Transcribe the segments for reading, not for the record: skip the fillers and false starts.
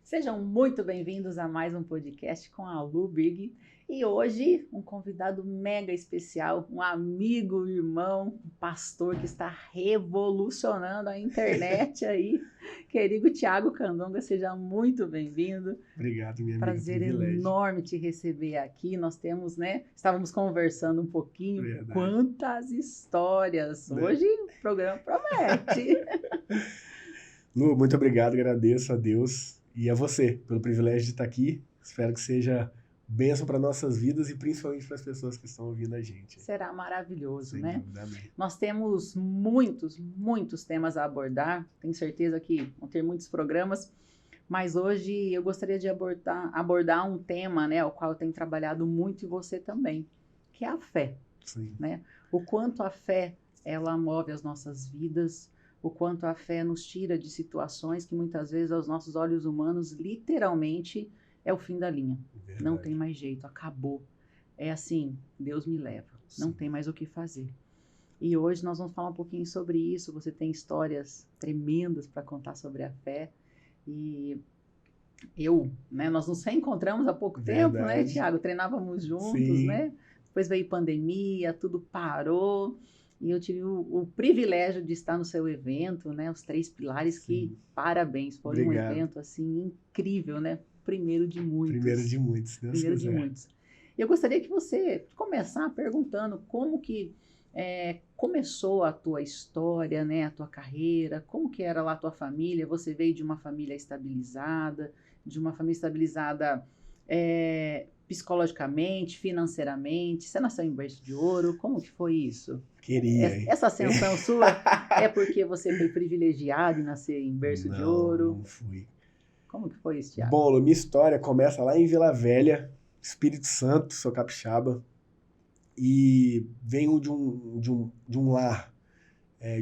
Sejam muito bem-vindos a mais um podcast com a Lu Big. E hoje, um convidado mega especial, um amigo, irmão, um pastor que está revolucionando a internet aí, querido Thiago Candonga, seja muito bem-vindo. Obrigado, minha amiga, Prazer privilégio. enorme te receber aqui. Nós temos, estávamos conversando um pouquinho, Verdade. Quantas histórias. Né? Hoje o programa promete. Lu, muito obrigado, agradeço a Deus e a você pelo privilégio de estar aqui. Espero que seja bênção para nossas vidas e principalmente para as pessoas que estão ouvindo a gente. Será maravilhoso, Sem né? dúvida, amém. Nós temos muitos temas a abordar. Tenho certeza que vão ter muitos programas. Mas hoje eu gostaria de abordar um tema, né, o qual eu tenho trabalhado muito e você também, que é a fé. Sim. Né? O quanto a fé, ela move as nossas vidas, o quanto a fé nos tira de situações que muitas vezes aos nossos olhos humanos, literalmente, é o fim da linha. Verdade. Não tem mais jeito, acabou. É assim, Deus me leva, não Sim. tem mais o que fazer. E hoje nós vamos falar um pouquinho sobre isso. Você tem histórias tremendas para contar sobre a fé. E nós nos reencontramos há pouco tempo, né, Verdade. Thiago? Treinávamos juntos, Sim. né? Depois veio pandemia, tudo parou. E eu tive o privilégio de estar no seu evento, né? Os 3 Pilares, Sim. que parabéns. Foi Obrigado. um evento, assim, incrível, né? Primeiro de muitos. Primeiro de muitos, Deus Primeiro de quiser. muitos. Eu gostaria que você começar perguntando como que começou a tua história, né? A tua carreira, como que era lá a tua família? Você veio de uma família estabilizada, psicologicamente, financeiramente. Você nasceu em berço de ouro? Como que foi isso? Queria. Essa ascensão sua é porque você foi privilegiado em nascer em berço de ouro? Não fui. Como que foi isso, Thiago? Bom, Lu, minha história começa lá em Vila Velha, Espírito Santo, sou capixaba, e venho de um lar,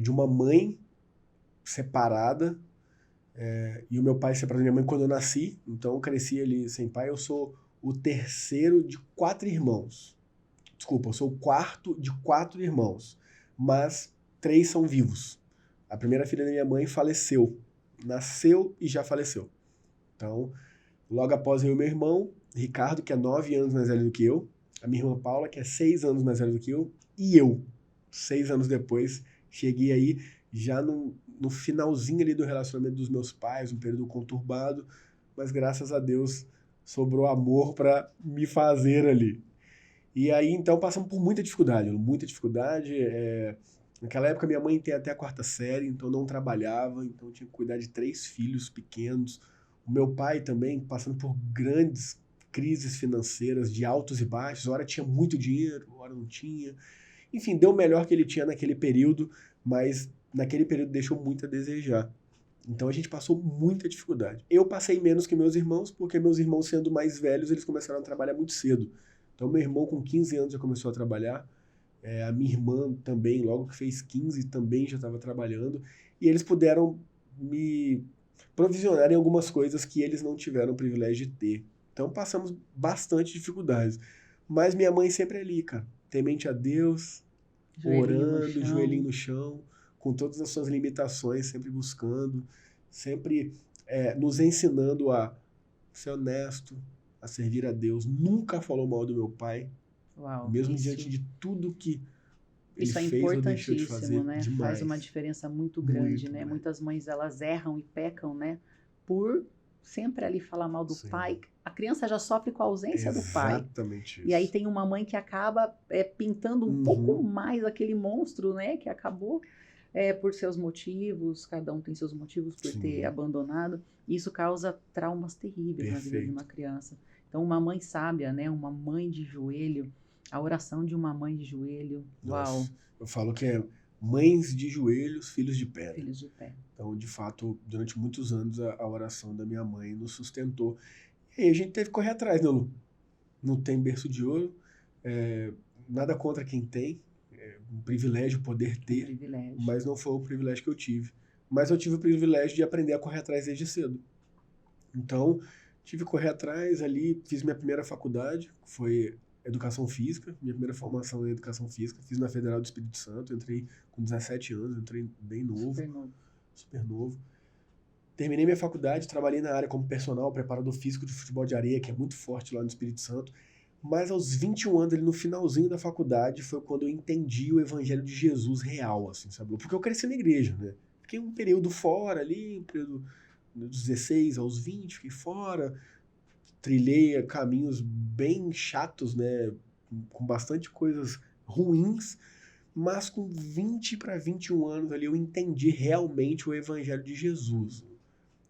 de uma mãe separada, e o meu pai separou da minha mãe quando eu nasci, então eu cresci ali sem pai. Eu sou o terceiro de 4 irmãos. Desculpa, eu sou o quarto de 4 irmãos, mas 3 são vivos. A primeira filha da minha mãe faleceu, nasceu e já faleceu. Então, logo após eu e meu irmão, Ricardo, que é 9 anos mais velho do que eu, a minha irmã Paula, que é 6 anos mais velha do que eu, e eu, 6 anos depois, cheguei aí já no finalzinho ali do relacionamento dos meus pais, um período conturbado, mas graças a Deus sobrou amor para me fazer ali. E aí, então, passamos por muita dificuldade. Naquela época, minha mãe tem até a 4ª série, então não trabalhava, então tinha que cuidar de 3 filhos pequenos. O meu pai também, passando por grandes crises financeiras, de altos e baixos. Hora tinha muito dinheiro, hora não tinha. Enfim, deu o melhor que ele tinha naquele período, mas naquele período deixou muito a desejar. Então a gente passou muita dificuldade. Eu passei menos que meus irmãos, porque meus irmãos, sendo mais velhos, eles começaram a trabalhar muito cedo. Então meu irmão com 15 anos já começou a trabalhar, a minha irmã também, logo que fez 15, também já estava trabalhando, e eles puderam me provisionar em algumas coisas que eles não tiveram o privilégio de ter. Então passamos bastante dificuldades. Mas minha mãe sempre ali, cara, temente a Deus, orando, joelhinho no chão, com todas as suas limitações, sempre buscando, sempre nos ensinando a ser honesto, a servir a Deus. Nunca falou mal do meu pai, Uau, mesmo diante de tudo que ele isso fez ou deixou de fazer. Né? Demais. Faz uma diferença muito grande, Muito né? grande. Muitas mães, elas erram e pecam, né? Por sempre ali falar mal do Sim. pai. A criança já sofre com a ausência do pai. Exatamente isso. E aí tem uma mãe que acaba pintando um pouco mais aquele monstro, né? Que acabou por seus motivos, cada um tem seus motivos por ter abandonado. E isso causa traumas terríveis na vida de uma criança. Então, uma mãe sábia, né? Uma mãe de joelho, a oração de uma mãe de joelho. Nossa, Uau! eu falo que é mães de joelhos, filhos de pedra. Filhos de pé. Então, de fato, durante muitos anos, a oração da minha mãe nos sustentou. E aí a gente teve que correr atrás, né, Lu? Não tem berço de ouro, nada contra quem tem, um privilégio poder ter, mas não foi o privilégio que eu tive. Mas eu tive o privilégio de aprender a correr atrás desde cedo. Então, tive que correr atrás ali, fiz minha primeira faculdade, foi Educação Física, minha primeira formação em Educação Física, fiz na Federal do Espírito Santo, entrei com 17 anos, entrei bem novo, super novo. Terminei minha faculdade, trabalhei na área como personal, preparador físico de futebol de areia, que é muito forte lá no Espírito Santo. Mas aos 21 anos, ali no finalzinho da faculdade, foi quando eu entendi o evangelho de Jesus real, assim, sabe? Porque eu cresci na igreja, né? Fiquei um período fora ali, um período dos 16 aos 20, fiquei fora, trilhei caminhos bem chatos, né? Com bastante coisas ruins, mas com 20 para 21 anos ali eu entendi realmente o evangelho de Jesus,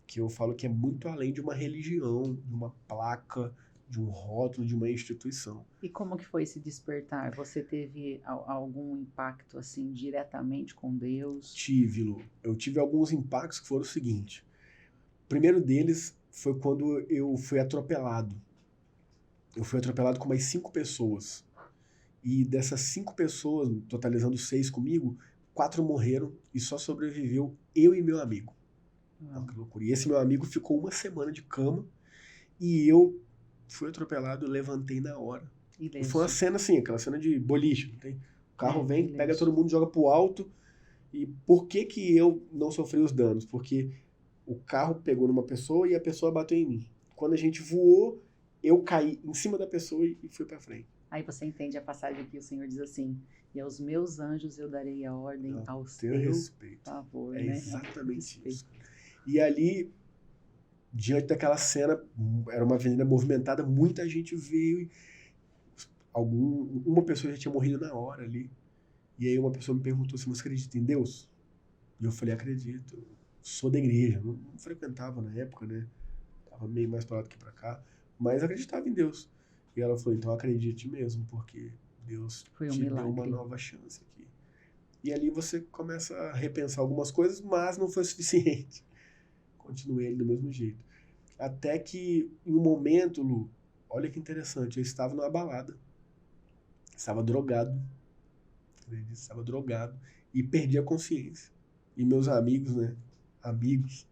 que eu falo que é muito além de uma religião, de uma placa, de um rótulo, de uma instituição. E como que foi esse despertar? Você teve algum impacto assim diretamente com Deus? Tive, Lu. Eu tive alguns impactos que foram o seguinte. O primeiro deles foi quando eu fui atropelado. Eu fui atropelado com mais 5 pessoas. E dessas 5 pessoas, totalizando 6 comigo, 4 morreram e só sobreviveu eu e meu amigo. Não, que loucura. E esse meu amigo ficou uma semana de cama e eu fui atropelado e levantei na hora. E foi uma cena assim, aquela cena de boliche, não tem? O carro vem, pega todo mundo, joga pro alto. E por que que eu não sofri os danos? Porque o carro pegou numa pessoa e a pessoa bateu em mim. Quando a gente voou, eu caí em cima da pessoa e fui pra frente. Aí você entende a passagem que o Senhor diz assim: e aos meus anjos eu darei a ordem ao teu respeito. favor, É né? exatamente isso. E ali, diante daquela cena, era uma avenida movimentada, muita gente veio e uma pessoa já tinha morrido na hora ali. E aí uma pessoa me perguntou se você acredita em Deus? E eu falei, acredito. Eu sou da igreja, não frequentava na época, né? Tava meio mais pra lá do que pra cá, mas acreditava em Deus. E ela falou, então acredite mesmo, porque Deus te deu uma nova chance aqui. E ali você começa a repensar algumas coisas, mas não foi suficiente. Continuei ali do mesmo jeito. Até que, em um momento, Lu, olha que interessante, eu estava numa balada. Estava drogado. Estava drogado. E perdi a consciência. E meus amigos, né? Amigos,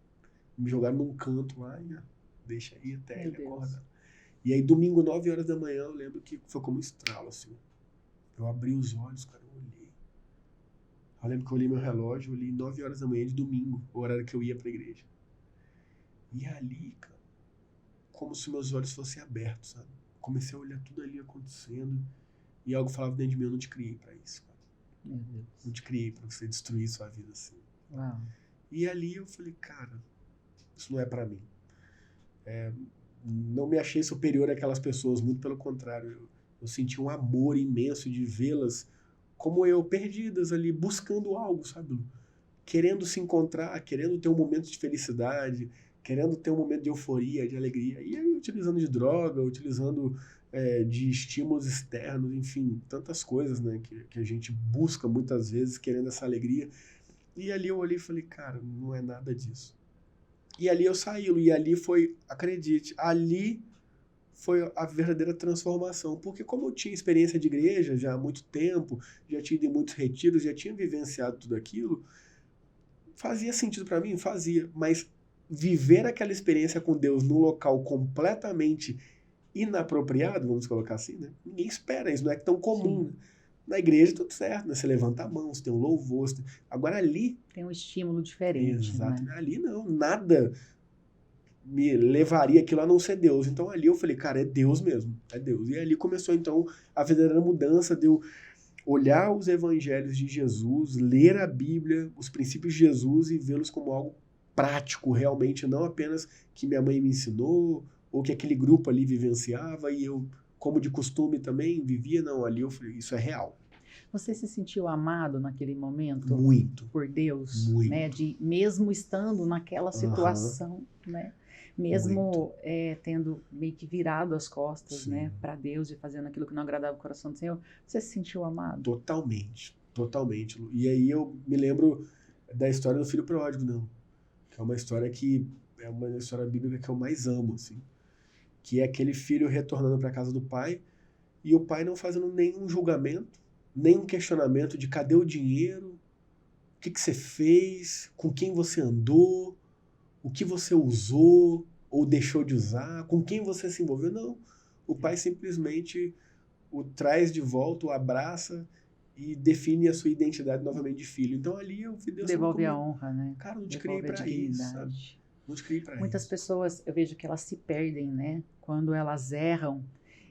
me jogaram num canto lá e deixa aí até ele acordar. E aí, domingo, 9 horas da manhã, eu lembro que foi como um estralo, assim. Eu abri os olhos, cara, eu olhei. Eu lembro que eu olhei meu relógio, eu olhei 9 horas da manhã de domingo, o horário que eu ia pra igreja. E ali, cara, como se meus olhos fossem abertos, sabe? Comecei a olhar tudo ali acontecendo e algo falava dentro de mim, eu não te criei pra isso, cara. Meu Deus. Não te criei pra você destruir sua vida assim. Uau. E ali eu falei, cara, isso não é pra mim. Não me achei superior àquelas pessoas, muito pelo contrário. Eu senti um amor imenso de vê-las como eu, perdidas ali, buscando algo, sabe? Querendo se encontrar, querendo ter um momento de felicidade, querendo ter um momento de euforia, de alegria. E aí, utilizando de droga, utilizando de estímulos externos, enfim, tantas coisas, né, que a gente busca muitas vezes, querendo essa alegria. E ali eu olhei e falei, cara, não é nada disso. E ali eu saí, e ali foi, acredite, ali foi a verdadeira transformação. Porque como eu tinha experiência de igreja já há muito tempo, já tinha ido em muitos retiros, já tinha vivenciado tudo aquilo, fazia sentido para mim? Fazia. Mas viver aquela experiência com Deus num local completamente inapropriado, vamos colocar assim, né? Ninguém espera, isso não é tão comum. Né? Na igreja tudo certo, né? Você levanta a mão, você tem um louvor. Agora ali... tem um estímulo diferente, exato, né? Ali não, nada me levaria aquilo a não ser Deus. Então ali eu falei, cara, é Deus mesmo, é Deus. E ali começou então a verdadeira mudança de eu olhar os evangelhos de Jesus, ler a Bíblia, os princípios de Jesus e vê-los como algo prático realmente, não apenas que minha mãe me ensinou ou que aquele grupo ali vivenciava e eu, como de costume também, vivia. Não, ali eu falei, isso é real. Você se sentiu amado naquele momento? Muito. Por Deus? Muito. Né? Mesmo estando naquela situação, né? Mesmo tendo meio que virado as costas, né, para Deus e fazendo aquilo que não agradava o coração do Senhor, você se sentiu amado? Totalmente, totalmente. E aí eu me lembro da história do filho pródigo, não, que é uma história bíblica que eu mais amo, assim, que é aquele filho retornando para a casa do pai e o pai não fazendo nenhum julgamento, nenhum questionamento de cadê o dinheiro, o que você fez, com quem você andou, o que você usou ou deixou de usar, com quem você se envolveu. Não. O pai simplesmente o traz de volta, o abraça e define a sua identidade novamente de filho. Então ali eu vi Deus devolve a honra, né? cara, não te criei pra isso, sabe? Multiplique para Muitas isso. pessoas, eu vejo que elas se perdem, né? Quando elas erram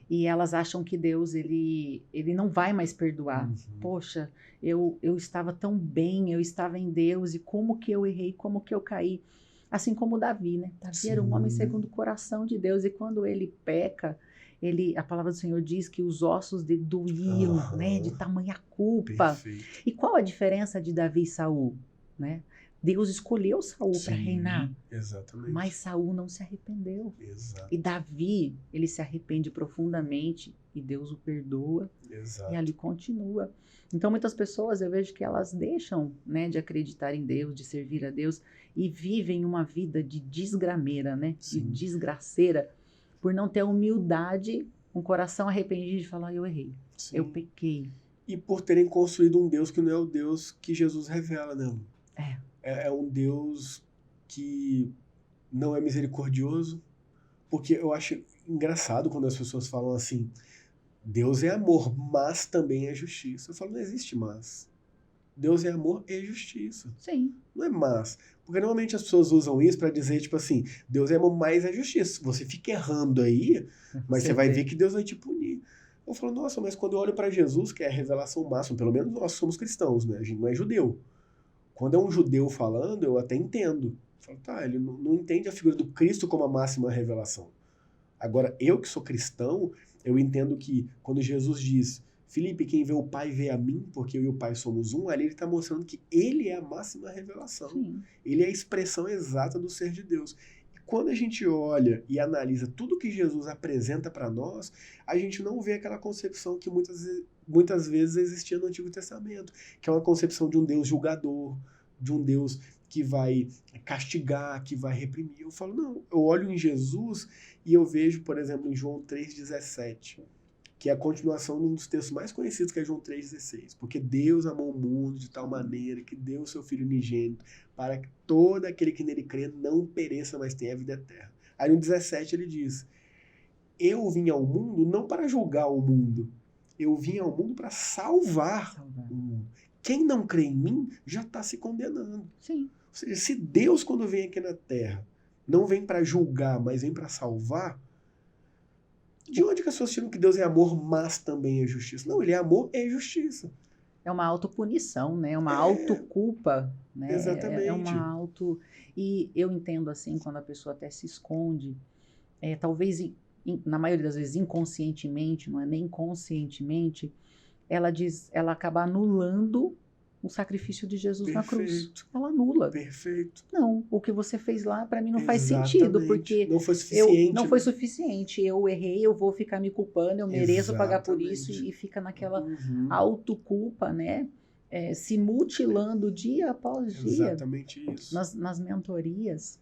e elas acham que Deus, ele não vai mais perdoar. Uhum. Poxa, eu estava tão bem, eu estava em Deus, e como que eu errei, como que eu caí? Assim como Davi, né? Davi era um homem Sim. segundo o coração de Deus, e quando ele peca, a palavra do Senhor diz que os ossos dele doíam, né? De Aham. tamanha culpa. Perfeito. E qual a diferença de Davi e Saul, né? Deus escolheu Saul para Sim, reinar, exatamente. mas Saul não se arrependeu. Exato. E Davi, ele se arrepende profundamente e Deus o perdoa Exato. e ali continua. Então muitas pessoas, eu vejo que elas deixam, né, de acreditar em Deus, de servir a Deus, e vivem uma vida de desgrameira, né? De Sim. desgraceira, por não ter humildade, um coração arrependido de falar, eu errei, Sim. eu pequei. E por terem construído um Deus que não é o Deus que Jesus revela, né? É um Deus que não é misericordioso, porque eu acho engraçado quando as pessoas falam assim, Deus é amor, mas também é justiça. Eu falo, não existe mas. Deus é amor e justiça. Sim. Não é mas. Porque normalmente as pessoas usam isso para dizer, tipo assim, Deus é amor, mas é justiça. Você fica errando aí, mas você vai ver que Deus vai te punir. Eu falo, nossa, mas quando eu olho para Jesus, que é a revelação máxima, pelo menos nós somos cristãos, né? A gente não é judeu. Quando é um judeu falando, eu até entendo. Eu falo, tá, ele não entende a figura do Cristo como a máxima revelação. Agora, eu que sou cristão, eu entendo que quando Jesus diz, Felipe, quem vê o Pai vê a mim, porque eu e o Pai somos um, ali ele está mostrando que ele é a máxima revelação. Sim. Ele é a expressão exata do ser de Deus. E quando a gente olha e analisa tudo que Jesus apresenta para nós, a gente não vê aquela concepção que muitas vezes existia no Antigo Testamento, que é uma concepção de um Deus julgador, de um Deus que vai castigar, que vai reprimir. Eu falo, não, eu olho em Jesus e eu vejo, por exemplo, em João 3,17, que é a continuação de um dos textos mais conhecidos, que é João 3,16. Porque Deus amou o mundo de tal maneira que deu o seu Filho unigênito para que todo aquele que nele crê não pereça, mas tenha a vida eterna. Aí no 17 ele diz, eu vim ao mundo não para julgar o mundo, eu vim ao mundo para salvar o mundo. Quem não crê em mim já está se condenando. Sim. Ou seja, se Deus, quando vem aqui na Terra, não vem para julgar, mas vem para salvar, de onde que as pessoas tiram que Deus é amor, mas também é justiça? Não, ele é amor e justiça. É uma autopunição, né? É uma autoculpa, né? Exatamente. É uma auto... E eu entendo assim, quando a pessoa até se esconde, talvez, na maioria das vezes, inconscientemente, não é nem conscientemente, ela acaba anulando o sacrifício de Jesus na cruz. Ela anula. Perfeito. Não, o que você fez lá para mim não faz sentido, porque não foi suficiente. Não foi suficiente. Eu errei, eu vou ficar me culpando, eu mereço pagar por isso, e fica naquela autoculpa, né? Se mutilando dia após dia. Exatamente isso. Nas mentorias,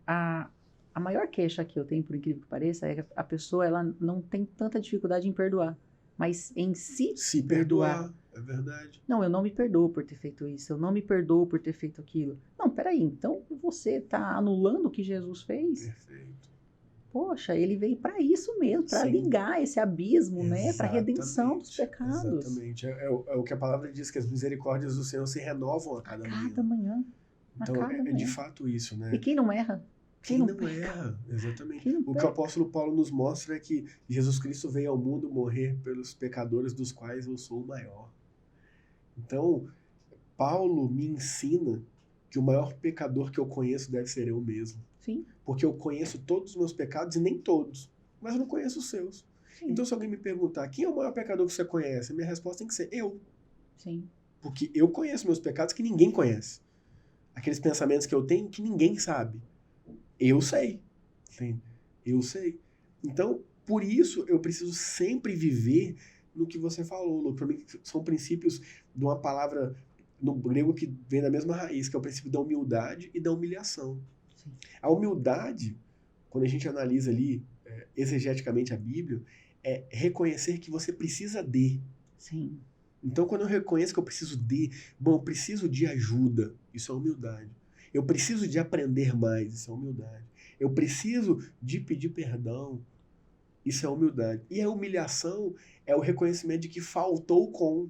a maior queixa que eu tenho, por incrível que pareça, é que a pessoa ela não tem tanta dificuldade em perdoar, mas em se perdoar. É verdade. Não, eu não me perdoo por ter feito isso, eu não me perdoo por ter feito aquilo. Não, peraí, então você está anulando o que Jesus fez? Perfeito. Poxa, ele veio para isso mesmo, para ligar esse abismo, né? Para a redenção dos pecados. Exatamente. É o que a palavra diz, que as misericórdias do Senhor se renovam a cada manhã. Então, é de fato isso, né? E quem não erra? Quem não erra, exatamente. O que o apóstolo Paulo nos mostra é que Jesus Cristo veio ao mundo morrer pelos pecadores, dos quais eu sou o maior. Então, Paulo me ensina que o maior pecador que eu conheço deve ser eu mesmo. Sim. Porque eu conheço todos os meus pecados, e nem todos, mas eu não conheço os seus. Sim. Então, se alguém me perguntar, quem é o maior pecador que você conhece? A minha resposta tem que ser eu. Sim. Porque eu conheço meus pecados que ninguém conhece. Aqueles pensamentos que eu tenho que ninguém sabe. Eu sei. Entende? Eu sei. Então, por isso, eu preciso sempre viver no que você falou, Lu. Para mim, são princípios de uma palavra no grego que vem da mesma raiz, que é o princípio da humildade e da humilhação. Sim. A humildade, quando a gente analisa ali exegeticamente a Bíblia, é reconhecer que você precisa de. Sim. Então, quando eu reconheço que eu preciso eu preciso de ajuda, isso é humildade. Eu preciso de aprender mais, isso é humildade. Eu preciso de pedir perdão, isso é humildade. E a humilhação é o reconhecimento de que faltou com.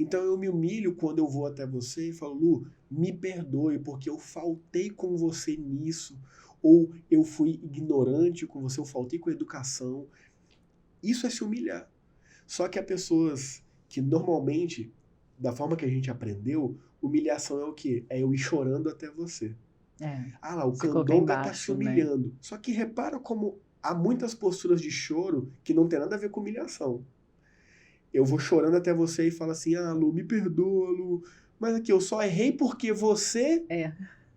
Então eu me humilho quando eu vou até você e falo, Lu, me perdoe porque eu faltei com você nisso, ou eu fui ignorante com você, eu faltei com a educação. Isso é se humilhar. Só que há pessoas que normalmente, da forma que a gente aprendeu, humilhação é o quê? É eu ir chorando até você. Ah lá, o Se colocar Candonga tá embaixo, se humilhando. né? Só que repara como há muitas posturas de choro que não tem nada a ver com humilhação. Eu vou chorando até você e falo assim, ah, Lu, me perdoa, Lu, mas aqui, eu só errei porque você...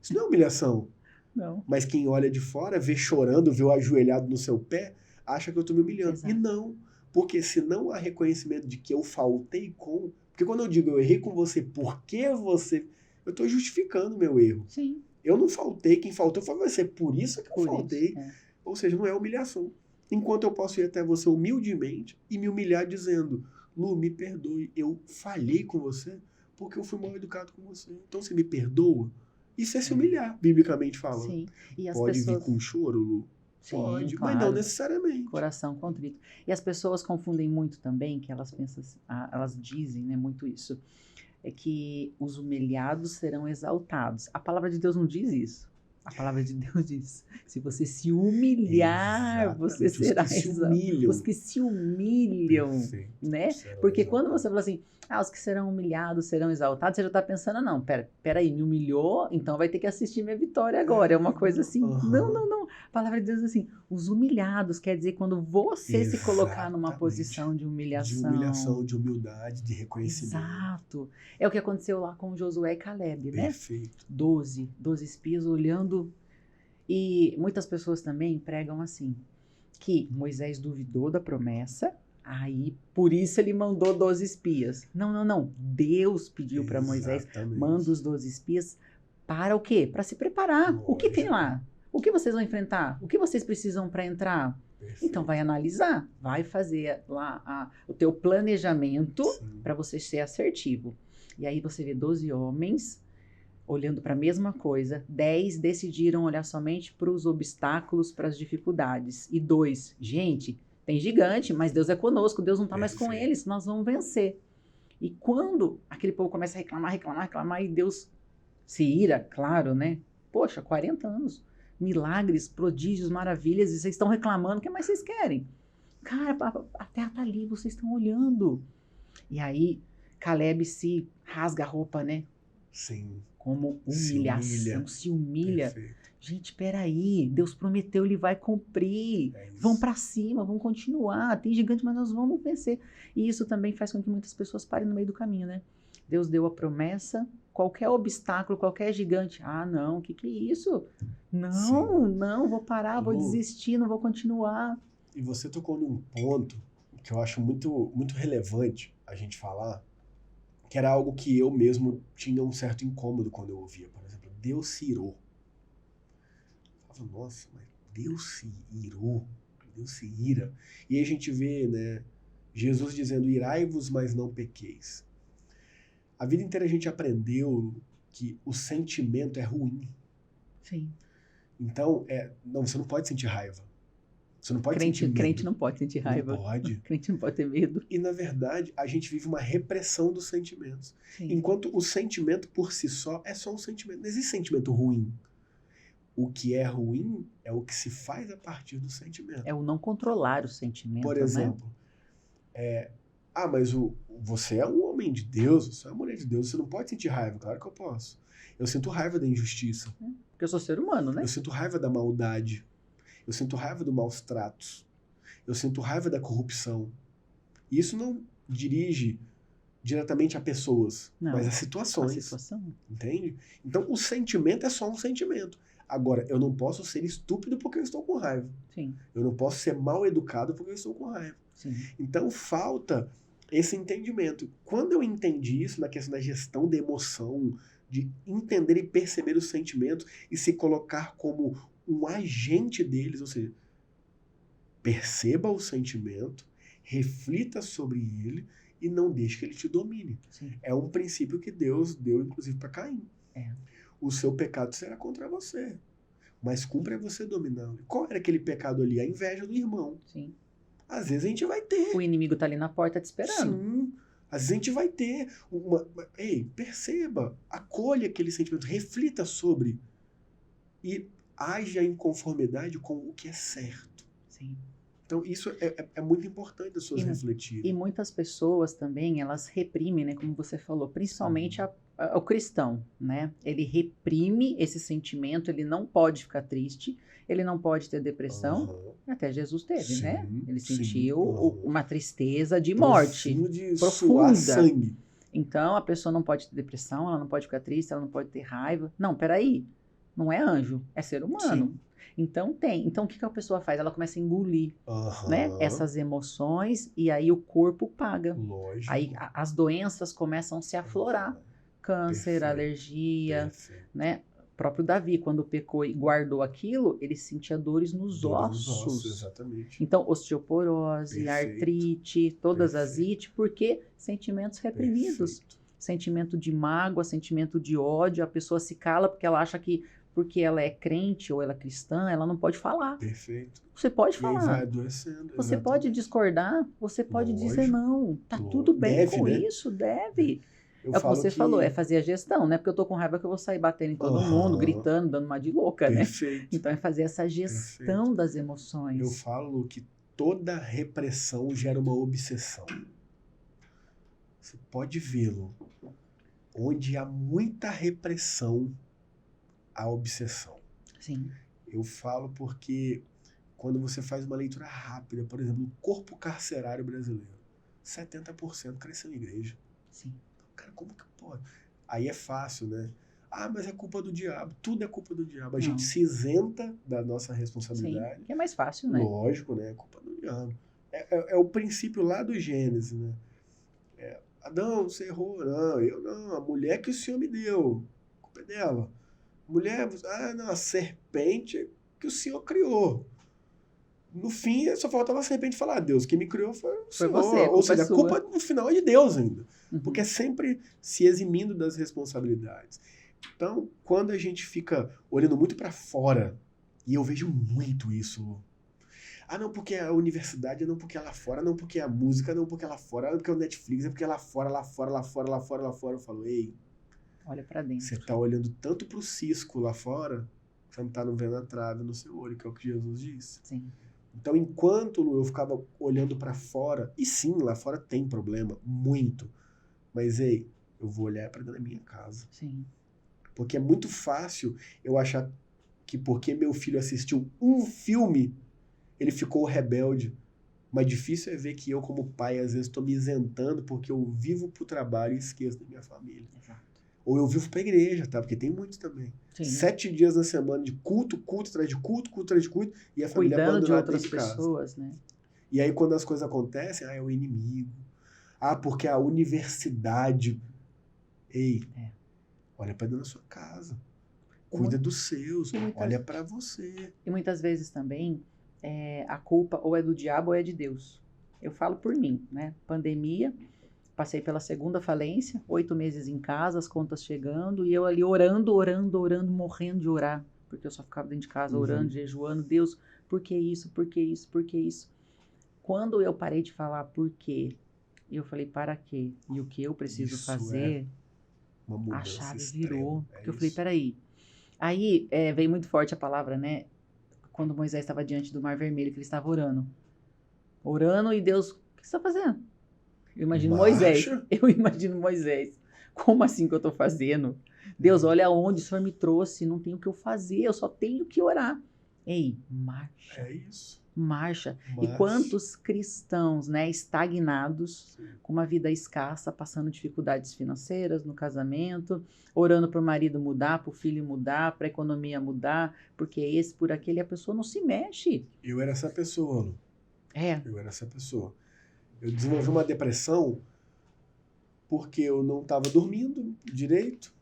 Isso não é humilhação. Não. Mas quem olha de fora, vê chorando, vê eu ajoelhado no seu pé, acha que eu tô me humilhando. Exato. E não, porque se não há reconhecimento de que eu faltei com... Porque quando eu digo eu errei com você porque você... Eu tô justificando o meu erro. Sim. Eu não faltei, quem faltou foi você. Por isso que eu faltei. Isso, Ou seja, não é humilhação. Enquanto eu posso ir até você humildemente e me humilhar dizendo, Lu, me perdoe, eu falhei com você porque eu fui mal educado com você. Então você me perdoa? Isso é se humilhar, biblicamente falando. Sim. E as Pode pessoas... vir com choro, Lu? Sim, pode, claro. mas não necessariamente. Coração contrito. E as pessoas confundem muito também, que elas pensam, elas dizem, né, muito isso, é que os humilhados serão exaltados. A palavra de Deus não diz isso. A palavra de Deus diz, se você se humilhar, Exatamente. você será exaltado. Os que se humilham, Perfeito. né? Serão Porque exaltados. quando você fala assim, os que serão humilhados serão exaltados, você já está pensando, não, peraí, me humilhou, então vai ter que assistir minha vitória agora. É uma coisa assim. Não. A palavra de Deus é assim, os humilhados, quer dizer, quando você se colocar numa posição de humilhação. De humilhação, de humildade, de reconhecimento. Exato. É o que aconteceu lá com Josué e Caleb, né? Perfeito. 12 espias olhando. E muitas pessoas também pregam assim, que Moisés duvidou da promessa, aí por isso ele mandou 12 espias. Não. Deus pediu para Moisés, manda os 12 espias para o quê? Para se preparar. Lógico. O que tem lá? O que vocês vão enfrentar? O que vocês precisam para entrar? Perfeito. Então vai analisar, vai fazer lá o teu planejamento para você ser assertivo. E aí você vê 12 homens olhando para a mesma coisa, 10 decidiram olhar somente para os obstáculos, para as dificuldades. E 2, gente, tem gigante, mas Deus é conosco, Deus não está mais com eles, nós vamos vencer. E quando aquele povo começa a reclamar, e Deus se ira, claro, né? Poxa, 40 anos, milagres, prodígios, maravilhas, e vocês estão reclamando, o que mais vocês querem? Cara, a terra está ali, vocês estão olhando. E aí, Caleb se rasga a roupa, né? Sim. Como humilhação, se humilha. Perfeito. Gente, peraí, Deus prometeu, Ele vai cumprir. Vamos para cima, vamos continuar. Tem gigante, mas nós vamos vencer. E isso também faz com que muitas pessoas parem no meio do caminho, né? Deus deu a promessa, qualquer obstáculo, qualquer gigante. Não, o que é isso? Não, vou parar, vou desistir, não vou continuar. E você tocou num ponto que eu acho muito, muito relevante a gente falar, que era algo que eu mesmo tinha um certo incômodo quando eu ouvia. Por exemplo, Deus se irou. Eu falava, nossa, mas Deus se irou, Deus se ira. E aí a gente vê, né, Jesus dizendo, irai-vos, mas não pequeis. A vida inteira a gente aprendeu que o sentimento é ruim. Sim. Então, você não pode sentir raiva. Você não pode sentir medo. Crente não pode sentir raiva. Não pode. Crente não pode ter medo. E, na verdade, a gente vive uma repressão dos sentimentos. Sim. Enquanto o sentimento por si só é só um sentimento. Não existe sentimento ruim. O que é ruim é o que se faz a partir do sentimento. É o não controlar o sentimento, por exemplo, mas você é um homem de Deus, você é uma mulher de Deus, você não pode sentir raiva. Claro que eu posso. Eu sinto raiva da injustiça. Porque eu sou ser humano, né? Eu sinto raiva da maldade. Eu sinto raiva dos maus tratos. Eu sinto raiva da corrupção. E isso não dirige diretamente a pessoas, mas a situações. A situação. Entende? Então, o sentimento é só um sentimento. Agora, eu não posso ser estúpido porque eu estou com raiva. Sim. Eu não posso ser mal educado porque eu estou com raiva. Sim. Então, falta esse entendimento. Quando eu entendi isso na questão da gestão da emoção, de entender e perceber os sentimentos e se colocar como um agente deles, ou seja, perceba o sentimento, reflita sobre ele e não deixe que ele te domine. Sim. É um princípio que Deus deu, inclusive, para Caim. É. O seu pecado será contra você, mas cumpre você dominá-lo. Qual era aquele pecado ali? A inveja do irmão. Sim. Às vezes a gente vai ter. O inimigo tá ali na porta te esperando. Sim. Às vezes a gente vai ter Ei, perceba, acolha aquele sentimento, reflita sobre e haja em conformidade com o que é certo. Sim. Então, isso é muito importante as pessoas refletirem. E muitas pessoas também, elas reprimem, né, como você falou, principalmente o cristão, né? Ele reprime esse sentimento, ele não pode ficar triste, ele não pode ter depressão. Até Jesus teve, né? Ele sentiu uma tristeza de morte profunda. Suar sangue. Então, a pessoa não pode ter depressão, ela não pode ficar triste, ela não pode ter raiva. Não, peraí, não é anjo, é ser humano. Sim. Então o que a pessoa faz? Ela começa a engolir, né, essas emoções e aí o corpo paga. Lógico. Aí as doenças começam a se aflorar. Câncer, alergia, né? O próprio Davi, quando pecou e guardou aquilo, ele sentia dores nos ossos. Exatamente. Então, osteoporose, artrite, todas as ites, porque sentimentos reprimidos. Sentimento de mágoa, sentimento de ódio, a pessoa se cala porque ela acha que porque ela é crente ou ela é cristã, ela não pode falar. Perfeito. Você pode falar. E vai adoecendo. Você pode discordar, você pode dizer não. Tá tudo bem com isso, deve. É o que você falou, é fazer a gestão, né? Porque eu tô com raiva que eu vou sair batendo em todo mundo, gritando, dando uma de louca, né? Então é fazer essa gestão das emoções. Eu falo que toda repressão gera uma obsessão. Você pode vê-lo. Onde há muita repressão, há obsessão. Sim. Eu falo porque quando você faz uma leitura rápida, por exemplo, o corpo carcerário brasileiro, 70% cresceu em igreja. Sim. Cara, como que pode? Aí é fácil, né? Ah, mas é culpa do diabo. Tudo é culpa do diabo. A gente se isenta da nossa responsabilidade. Sim, que é mais fácil, né? Lógico, né? É culpa do diabo. É o princípio lá do Gênesis, né? Adão, você errou. Não, eu não. A mulher que o Senhor me deu. A culpa é dela. Mulher, não, a serpente que o Senhor criou. No fim, só faltava a serpente falar, Deus, quem me criou foi o Senhor. Você, ou seja, a culpa no final é de Deus ainda. Porque é sempre se eximindo das responsabilidades. Então, quando a gente fica olhando muito para fora, e eu vejo muito isso. Não, porque a universidade, não porque é lá fora, não porque é a música, não porque é lá fora, não porque é o Netflix, é porque é lá fora, lá fora, lá fora, lá fora, lá fora. Eu falo, ei, olha para dentro. Você tá olhando tanto pro cisco lá fora, você não tá vendo a trave no seu olho, que é o que Jesus disse. Sim. Então, enquanto eu ficava olhando para fora, e sim, lá fora tem problema, muito. Mas, ei, eu vou olhar para dentro da minha casa. Sim. Porque é muito fácil eu achar que porque meu filho assistiu um filme, ele ficou rebelde. Mas difícil é ver que eu, como pai, às vezes estou me isentando porque eu vivo pro trabalho e esqueço da minha família. Exato. Ou eu vivo pra igreja, tá? Porque tem muitos também. Sim. 7 dias na semana de culto atrás de culto, culto atrás de culto, e a família cuidando de abandonada outras pessoas, né? E aí quando as coisas acontecem, é o inimigo. Porque a universidade... Ei, olha pra dentro da sua casa. Cuida dos seus, olha pra você. E muitas vezes também, a culpa ou é do diabo ou é de Deus. Eu falo por mim, né? Pandemia... Passei pela segunda falência, 8 meses em casa, as contas chegando, e eu ali orando, morrendo de orar, porque eu só ficava dentro de casa orando, jejuando, Deus, por que isso, por que isso, por que isso? Quando eu parei de falar por quê, eu falei para quê, e o que eu preciso fazer, a chave virou, porque eu falei, peraí. Aí veio muito forte a palavra, né, quando Moisés estava diante do Mar Vermelho, que ele estava orando, e Deus, o que você está fazendo? Eu imagino Moisés. Como assim que eu estou fazendo? Deus, olha aonde o Senhor me trouxe, não tenho o que eu fazer, eu só tenho que orar. Ei, marcha. É isso. Marcha. E quantos cristãos, né, estagnados, com uma vida escassa, passando dificuldades financeiras no casamento, orando para o marido mudar, para o filho mudar, para a economia mudar, porque esse, por aquele, a pessoa não se mexe. Eu era essa pessoa, Lu. Eu era essa pessoa. Eu desenvolvi uma depressão porque eu não estava dormindo direito,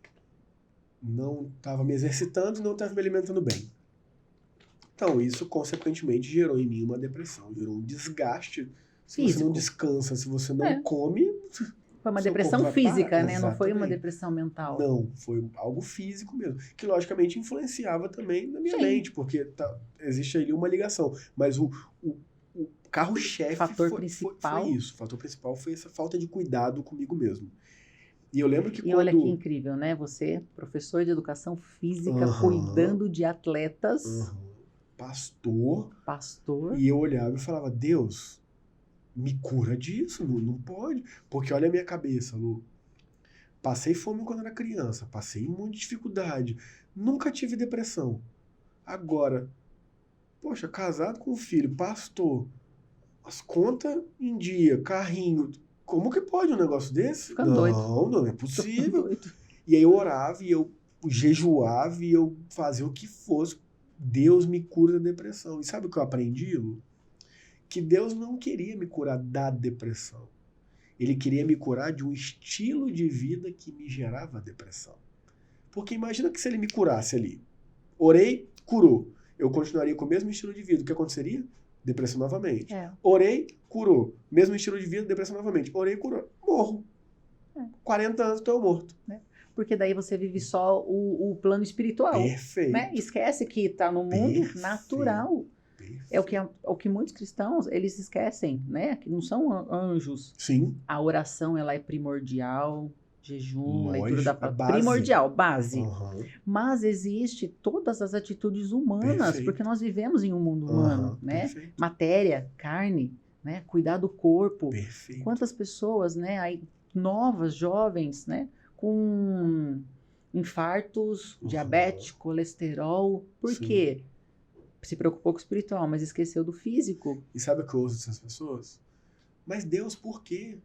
não estava me exercitando e não estava me alimentando bem. Então, isso, consequentemente, gerou em mim uma depressão, gerou um desgaste. Se você não descansa, se você não come... Foi uma depressão física, né? Não foi uma depressão mental. Não, foi algo físico mesmo, que logicamente influenciava também na minha mente, porque existe ali uma ligação. Mas carro-chefe Fator foi principal. isso. O fator principal foi essa falta de cuidado comigo mesmo. E eu lembro que E olha que incrível, né? Você, professor de educação física, cuidando de atletas, pastor, e eu olhava e falava, Deus, me cura disso, não pode. Porque olha a minha cabeça, Lu. Passei fome quando era criança, passei um monte de dificuldade, nunca tive depressão. Agora, poxa, casado com um filho, pastor, as contas em dia, carrinho, como que pode um negócio desse? Fica doido. Não é possível. E aí eu orava, e eu jejuava, e eu fazia o que fosse. Deus me cura da depressão. E sabe o que eu aprendi, Lu? Que Deus não queria me curar da depressão. Ele queria me curar de um estilo de vida que me gerava depressão. Porque imagina que se ele me curasse ali, orei, curou. Eu continuaria com o mesmo estilo de vida. O que aconteceria? Depressão novamente. Orei, curou. Mesmo estilo de vida, depressão novamente. Orei, curou. Morro. 40 anos, estou morto. Porque daí você vive só o plano espiritual. Perfeito. Né? Esquece que está no mundo natural. É o que muitos cristãos, eles esquecem, né? Que não são anjos. Sim. A oração, ela é primordial, jejum, Lógico, leitura da palavra. Primordial, base. Mas existe todas as atitudes humanas, porque nós vivemos em um mundo humano, né? Perfeito. Matéria, carne, né? Cuidar do corpo. Perfeito. Quantas pessoas, né? Aí, novas, jovens, né? Com infartos, diabetes, colesterol. Por quê? Se preocupou com o espiritual, mas esqueceu do físico. E sabe o que eu ouço dessas pessoas? Mas Deus, por quê?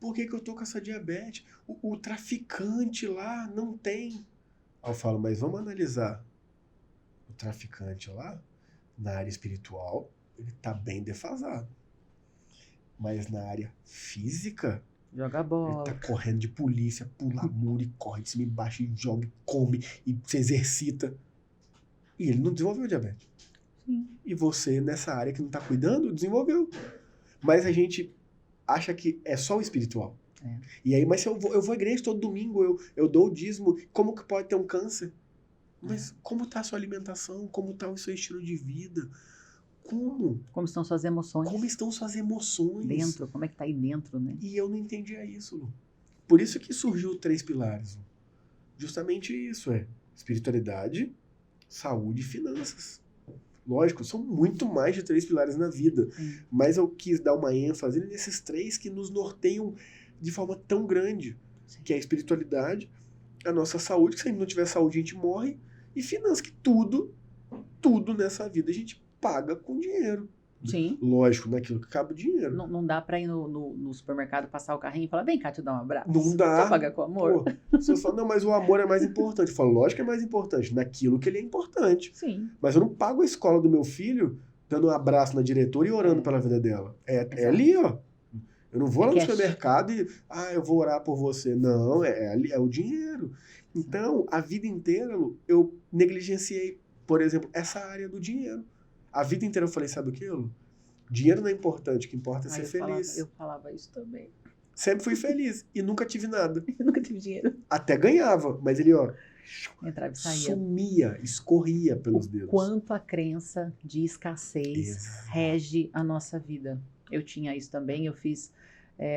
Por que eu tô com essa diabetes? O traficante lá não tem. Aí eu falo, mas vamos analisar. O traficante lá, na área espiritual, ele tá bem defasado. Mas na área física, joga bola. Ele tá correndo de polícia, pula muro e corre de cima e embaixo e joga, e come e se exercita. E ele não desenvolveu diabetes. Sim. E você, nessa área que não tá cuidando, desenvolveu. Mas a gente acha que é só o espiritual. E aí, mas se eu vou à igreja todo domingo, eu dou o dízimo, como que pode ter um câncer? Mas como tá a sua alimentação? Como tá o seu estilo de vida? Como? Como estão suas emoções? Como estão suas emoções? Dentro, como é que tá aí dentro, né? E eu não entendia isso, Lu. Por isso que surgiu 3 pilares. Lu. Justamente isso, espiritualidade, saúde e finanças. Lógico, são muito mais de 3 pilares na vida. Mas eu quis dar uma ênfase nesses 3 que nos norteiam de forma tão grande. Que é a espiritualidade, a nossa saúde, que se a gente não tiver saúde a gente morre, e finanças, que tudo nessa vida a gente paga com dinheiro. Sim. Lógico, naquilo que cabe o dinheiro. Não dá pra ir no supermercado, passar o carrinho e falar, vem cá, te dar um abraço. Não dá. Quer pagar com amor? Pô, você fala, não, mas o amor é mais importante. Eu falo, lógico que é mais importante, naquilo que ele é importante. Sim. Mas eu não pago a escola do meu filho dando um abraço na diretora e orando pela vida dela. É ali, ó. Eu não vou lá no supermercado e, eu vou orar por você. Não, é o dinheiro. Então, a vida inteira, Lu, eu negligenciei, por exemplo, essa área do dinheiro. A vida inteira eu falei, sabe o que, Lu? Dinheiro não é importante, o que importa é ser feliz. Eu falava isso também. Sempre fui feliz e nunca tive nada. Eu nunca tive dinheiro. Até ganhava, mas ele, entrava e saía. Sumia, escorria pelos dedos. Quanto a crença de escassez rege a nossa vida. Eu tinha isso também, eu fiz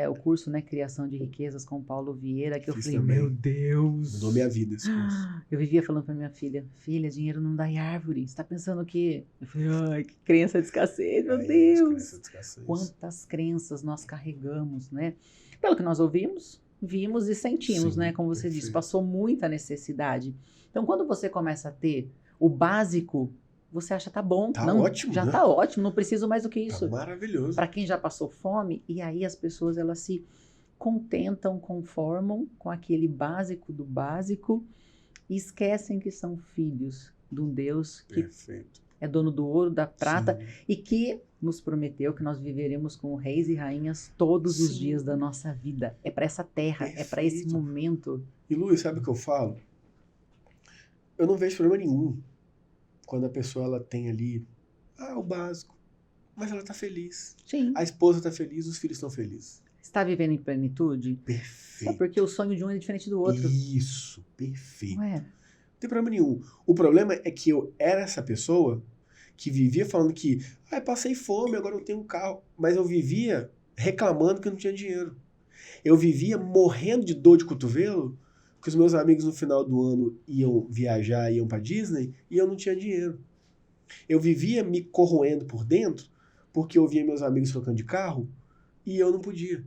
o curso, Criação de Riquezas com Paulo Vieira, que eu falei, também. Meu Deus! Mudou minha vida esse curso. Eu vivia falando pra minha filha, dinheiro não dá em árvore, você tá pensando o quê? Eu falei, que crença de escassez, meu Deus! Crença de escassez. Quantas crenças nós carregamos, né? Pelo que nós ouvimos, vimos e sentimos, Sim, como você disse, passou muita necessidade. Então, quando você começa a ter o básico, você acha tá bom. Tá não, ótimo, já né? tá ótimo, não preciso mais do que isso. Tá maravilhoso. Para quem já passou fome, e aí as pessoas elas se contentam, conformam com aquele básico do básico e esquecem que são filhos de um Deus que é dono do ouro, da prata. Sim. E que nos prometeu que nós viveremos como reis e rainhas todos os dias da nossa vida. É para essa terra, é para esse momento. E Luiz, sabe o que eu falo? Eu não vejo problema nenhum quando a pessoa ela tem ali o básico, mas ela tá feliz. Sim. A esposa tá feliz, os filhos estão felizes. Está vivendo em plenitude? Perfeito. É porque o sonho de um é diferente do outro. Isso, perfeito. Não é? Não tem problema nenhum. O problema é que eu era essa pessoa que vivia falando que passei fome, agora eu tenho um carro. Mas eu vivia reclamando que eu não tinha dinheiro. Eu vivia morrendo de dor de cotovelo, que os meus amigos no final do ano iam viajar, iam pra Disney, e eu não tinha dinheiro. Eu vivia me corroendo por dentro, porque eu via meus amigos trocando de carro, e eu não podia,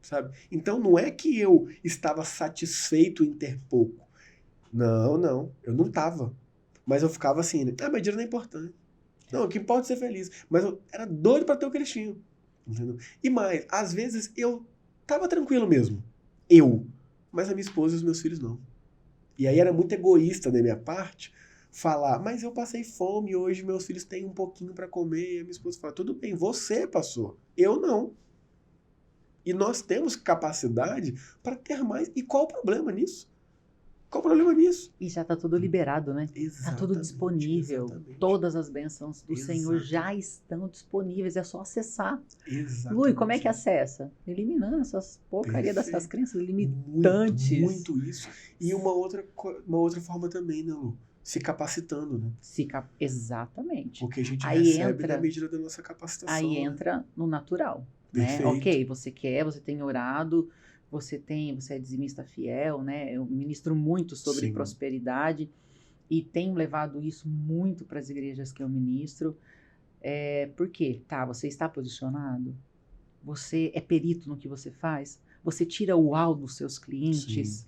sabe? Então não é que eu estava satisfeito em ter pouco. Não, eu não estava. Mas eu ficava assim, né? Mas dinheiro não é importante. Não, o que importa é ser feliz. Mas eu era doido para ter o que eles tinham. Entendeu? E mais, às vezes eu tava tranquilo mesmo. Mas a minha esposa e os meus filhos não. E aí era muito egoísta da minha parte falar, mas eu passei fome e hoje meus filhos têm um pouquinho para comer. E a minha esposa fala, tudo bem, você passou. Eu não. E nós temos capacidade para ter mais. E qual o problema nisso? Qual o problema nisso? E já está tudo liberado, né? Está tudo disponível. Exatamente. Todas as bênçãos do Senhor já estão disponíveis. É só acessar. Lui, como é que acessa? Eliminando essas porcarias dessas crenças limitantes. Muito isso. E uma outra forma também, né, Lu? Se capacitando, né? Exatamente. Porque a gente recebe na medida da nossa capacitação. Aí entra no natural. Né? Ok, você tem orado, você é dizimista fiel, né? Eu ministro muito sobre prosperidade e tenho levado isso muito para as igrejas que eu ministro. Por quê? Você está posicionado? Você é perito no que você faz? Você tira o uau dos seus clientes? Sim.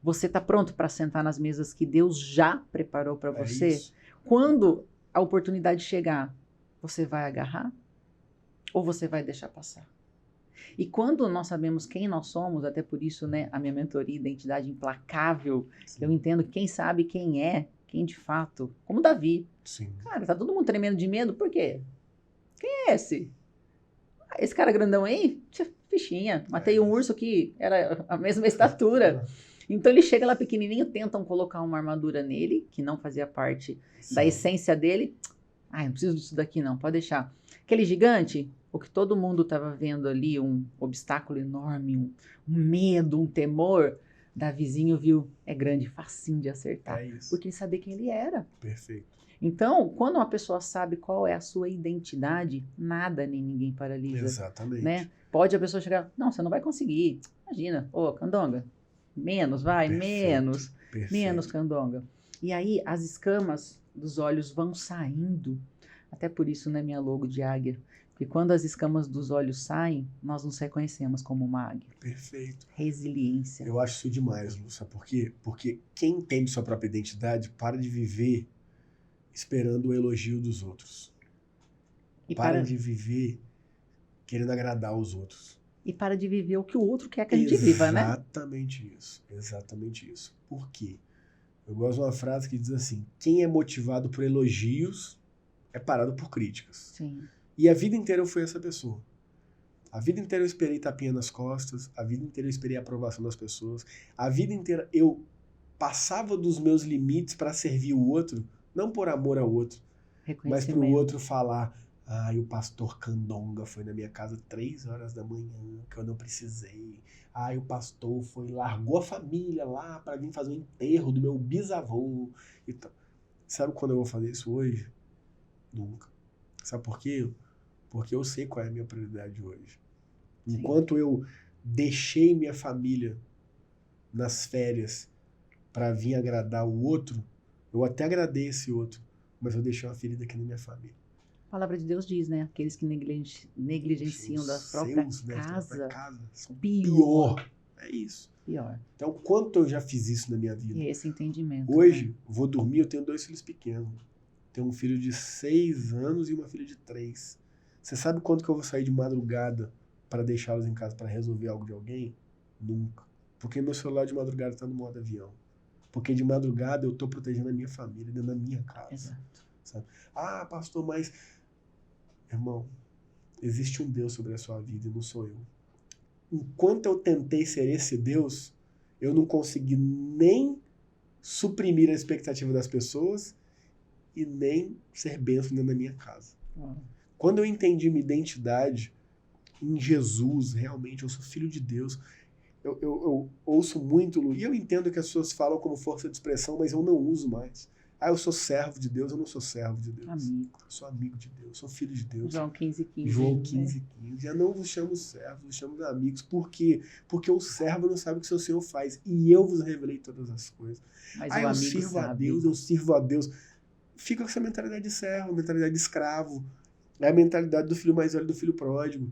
Você está pronto para sentar nas mesas que Deus já preparou para você? Isso. Quando a oportunidade chegar, você vai agarrar? Ou você vai deixar passar? E quando nós sabemos quem nós somos, até por isso, né, a minha mentoria Identidade Implacável, Sim. Eu entendo que quem sabe quem de fato, como Davi. Sim. Cara, tá todo mundo tremendo de medo, por quê? Quem é esse? Esse cara grandão aí? Fichinha. Matei um urso que era a mesma estatura. Então ele chega lá pequenininho, tentam colocar uma armadura nele, que não fazia parte Sim. da essência dele. Não preciso disso daqui não, pode deixar. Aquele gigante, o que todo mundo estava vendo ali, um obstáculo enorme, um medo, um temor, Davizinho viu, é grande, facinho de acertar. Porque ele sabia quem ele era. Perfeito. Então, quando uma pessoa sabe qual é a sua identidade, nada nem ninguém paralisa. Exatamente. Né? Pode a pessoa chegar, não, você não vai conseguir. Imagina, Candonga, menos, vai, menos, Candonga. E aí as escamas dos olhos vão saindo. Até por isso, né, minha logo de águia. Porque quando as escamas dos olhos saem, nós nos reconhecemos como uma águia. Perfeito. Resiliência. Eu acho isso demais, Lu. Sabe por quê? Porque quem entende sua própria identidade para de viver esperando o elogio dos outros. Para de viver querendo agradar os outros. E para de viver o que o outro quer que a gente viva, né? Exatamente isso. Por quê? Eu gosto de uma frase que diz assim, quem é motivado por elogios é parado por críticas. Sim. E a vida inteira eu fui essa pessoa. A vida inteira eu esperei tapinha nas costas, a vida inteira eu esperei a aprovação das pessoas, a vida inteira eu passava dos meus limites para servir o outro, não por amor ao outro, mas para o outro falar, o pastor Candonga foi na minha casa 3 horas da manhã, que eu não precisei. O pastor largou a família lá para vir fazer o enterro do meu bisavô. Então, sabe quando eu vou fazer isso hoje? Nunca. Sabe por quê? Porque eu sei qual é a minha prioridade hoje. Sim. Enquanto eu deixei minha família nas férias para vir agradar o outro, eu até agradei esse outro, mas eu deixei uma ferida aqui na minha família. A palavra de Deus diz, né? Aqueles que negligenciam da própria casa são pior. É isso. Pior. Então, quanto eu já fiz isso na minha vida? E esse entendimento. Hoje, vou dormir, eu tenho 2 filhos pequenos. Tenho um filho de 6 anos e uma filha de 3. Você sabe quanto que eu vou sair de madrugada para deixá-los em casa para resolver algo de alguém? Nunca. Porque meu celular de madrugada está no modo avião. Porque de madrugada eu estou protegendo a minha família dentro da minha casa. Exato. Sabe? Pastor, mas... Irmão, existe um Deus sobre a sua vida e não sou eu. Enquanto eu tentei ser esse Deus, eu não consegui nem suprimir a expectativa das pessoas e nem ser bênção dentro da minha casa. Quando eu entendi minha identidade em Jesus, realmente, eu sou filho de Deus, eu ouço muito, Lu, e eu entendo que as pessoas falam como força de expressão, mas eu não uso mais. Ah, eu sou servo de Deus, eu não sou servo de Deus. Amigo. Eu sou amigo de Deus, sou filho de Deus. João 15:15. João 15:15. Eu não vos chamo servos, vos chamo de amigos. Por quê? Porque o servo não sabe o que seu Senhor faz. E eu vos revelei todas as coisas. Mas Ah, o eu amigo sirvo a sabe. Deus, eu sirvo a Deus. Fica com essa mentalidade de servo, mentalidade de escravo. É a mentalidade do filho mais velho, do filho pródigo.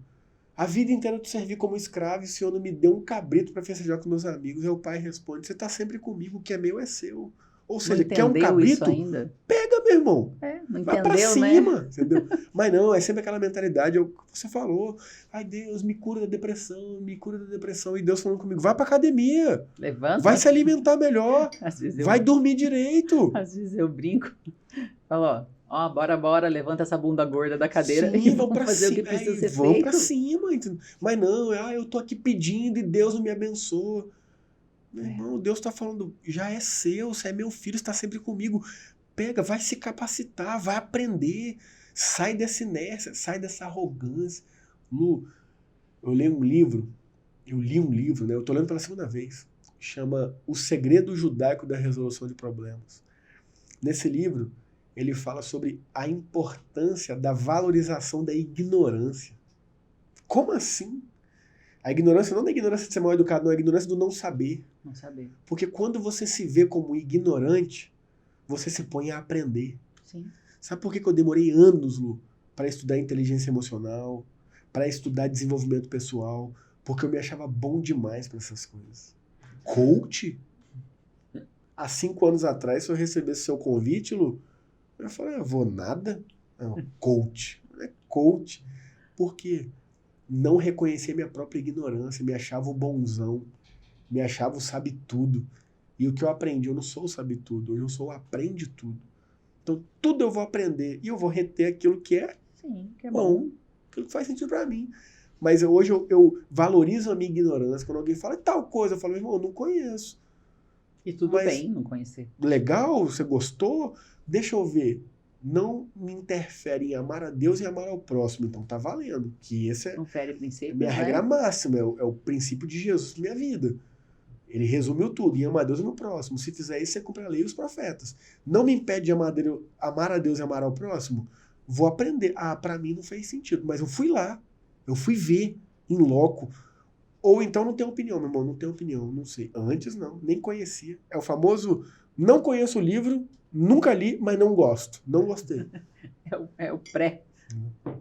A vida inteira eu te servi como escravo e o Senhor não me deu um cabrito para festejar com meus amigos. Aí o pai responde, você está sempre comigo, o que é meu é seu. Ou seja, Não quer um entendeu cabrito? isso ainda? Pega, meu irmão. Não Vai pra entendeu, cima, né? entendeu? Mas não, é sempre aquela mentalidade, você falou, ai Deus, me cura da depressão, me cura da depressão. E Deus falando comigo, vai pra academia, Levanta. vai se alimentar melhor, Às vezes vai dormir direito. Às vezes eu brinco. Falo, ó, bora, levanta essa bunda gorda da cadeira Sim, e vamos fazer o que precisa ser vamos feito. pra cima, entendeu? Mas não, eu tô aqui pedindo e Deus não me abençoa. Meu irmão, Deus tá falando, já é seu, você é meu filho, está sempre comigo. Pega, vai se capacitar, vai aprender. Sai dessa inércia, sai dessa arrogância. Lu, eu li um livro, né? Eu tô lendo pela segunda vez. Chama O Segredo Judaico da Resolução de Problemas. Nesse livro, ele fala sobre a importância da valorização da ignorância. Como assim? A ignorância não é a ignorância de ser mal educado, não, é a ignorância do não saber. Não saber. Porque quando você se vê como ignorante, você se põe a aprender. Sim. Sabe por que eu demorei anos, Lu, para estudar inteligência emocional, para estudar desenvolvimento pessoal? Porque eu me achava bom demais para essas coisas. Coach? Há 5 anos atrás, se eu recebesse seu convite, Lu, eu falei, eu vou nada? Não, coach. Não é coach. Por quê? Não reconhecia minha própria ignorância, me achava o bonzão, me achava o sabe-tudo. E o que eu aprendi, eu não sou o sabe-tudo, hoje eu sou o aprende-tudo. Então, tudo eu vou aprender e eu vou reter aquilo que é, sim, que é bom. Aquilo que faz sentido pra mim. Mas hoje eu valorizo a minha ignorância. Quando alguém fala tal coisa, eu falo, irmão, eu não conheço. E tudo bem não conhecer. Legal, você gostou? Deixa eu ver. Não me interfere em amar a Deus e amar ao próximo. Então tá valendo. Que esse é Não fere princípio, minha regra máxima, é o princípio de Jesus na minha vida. Ele resumiu tudo, em amar a Deus e no próximo. Se fizer isso, você cumpre a lei e os profetas. Não me impede de amar a Deus e amar ao próximo. Vou aprender. Ah, pra mim não fez sentido. Mas eu fui lá. Eu fui ver em loco. Ou então não tenho opinião, meu irmão. Não tenho opinião, não sei. Antes não, nem conhecia. É o famoso, não conheço o livro, nunca li, mas não gosto. Não gostei. É o pré.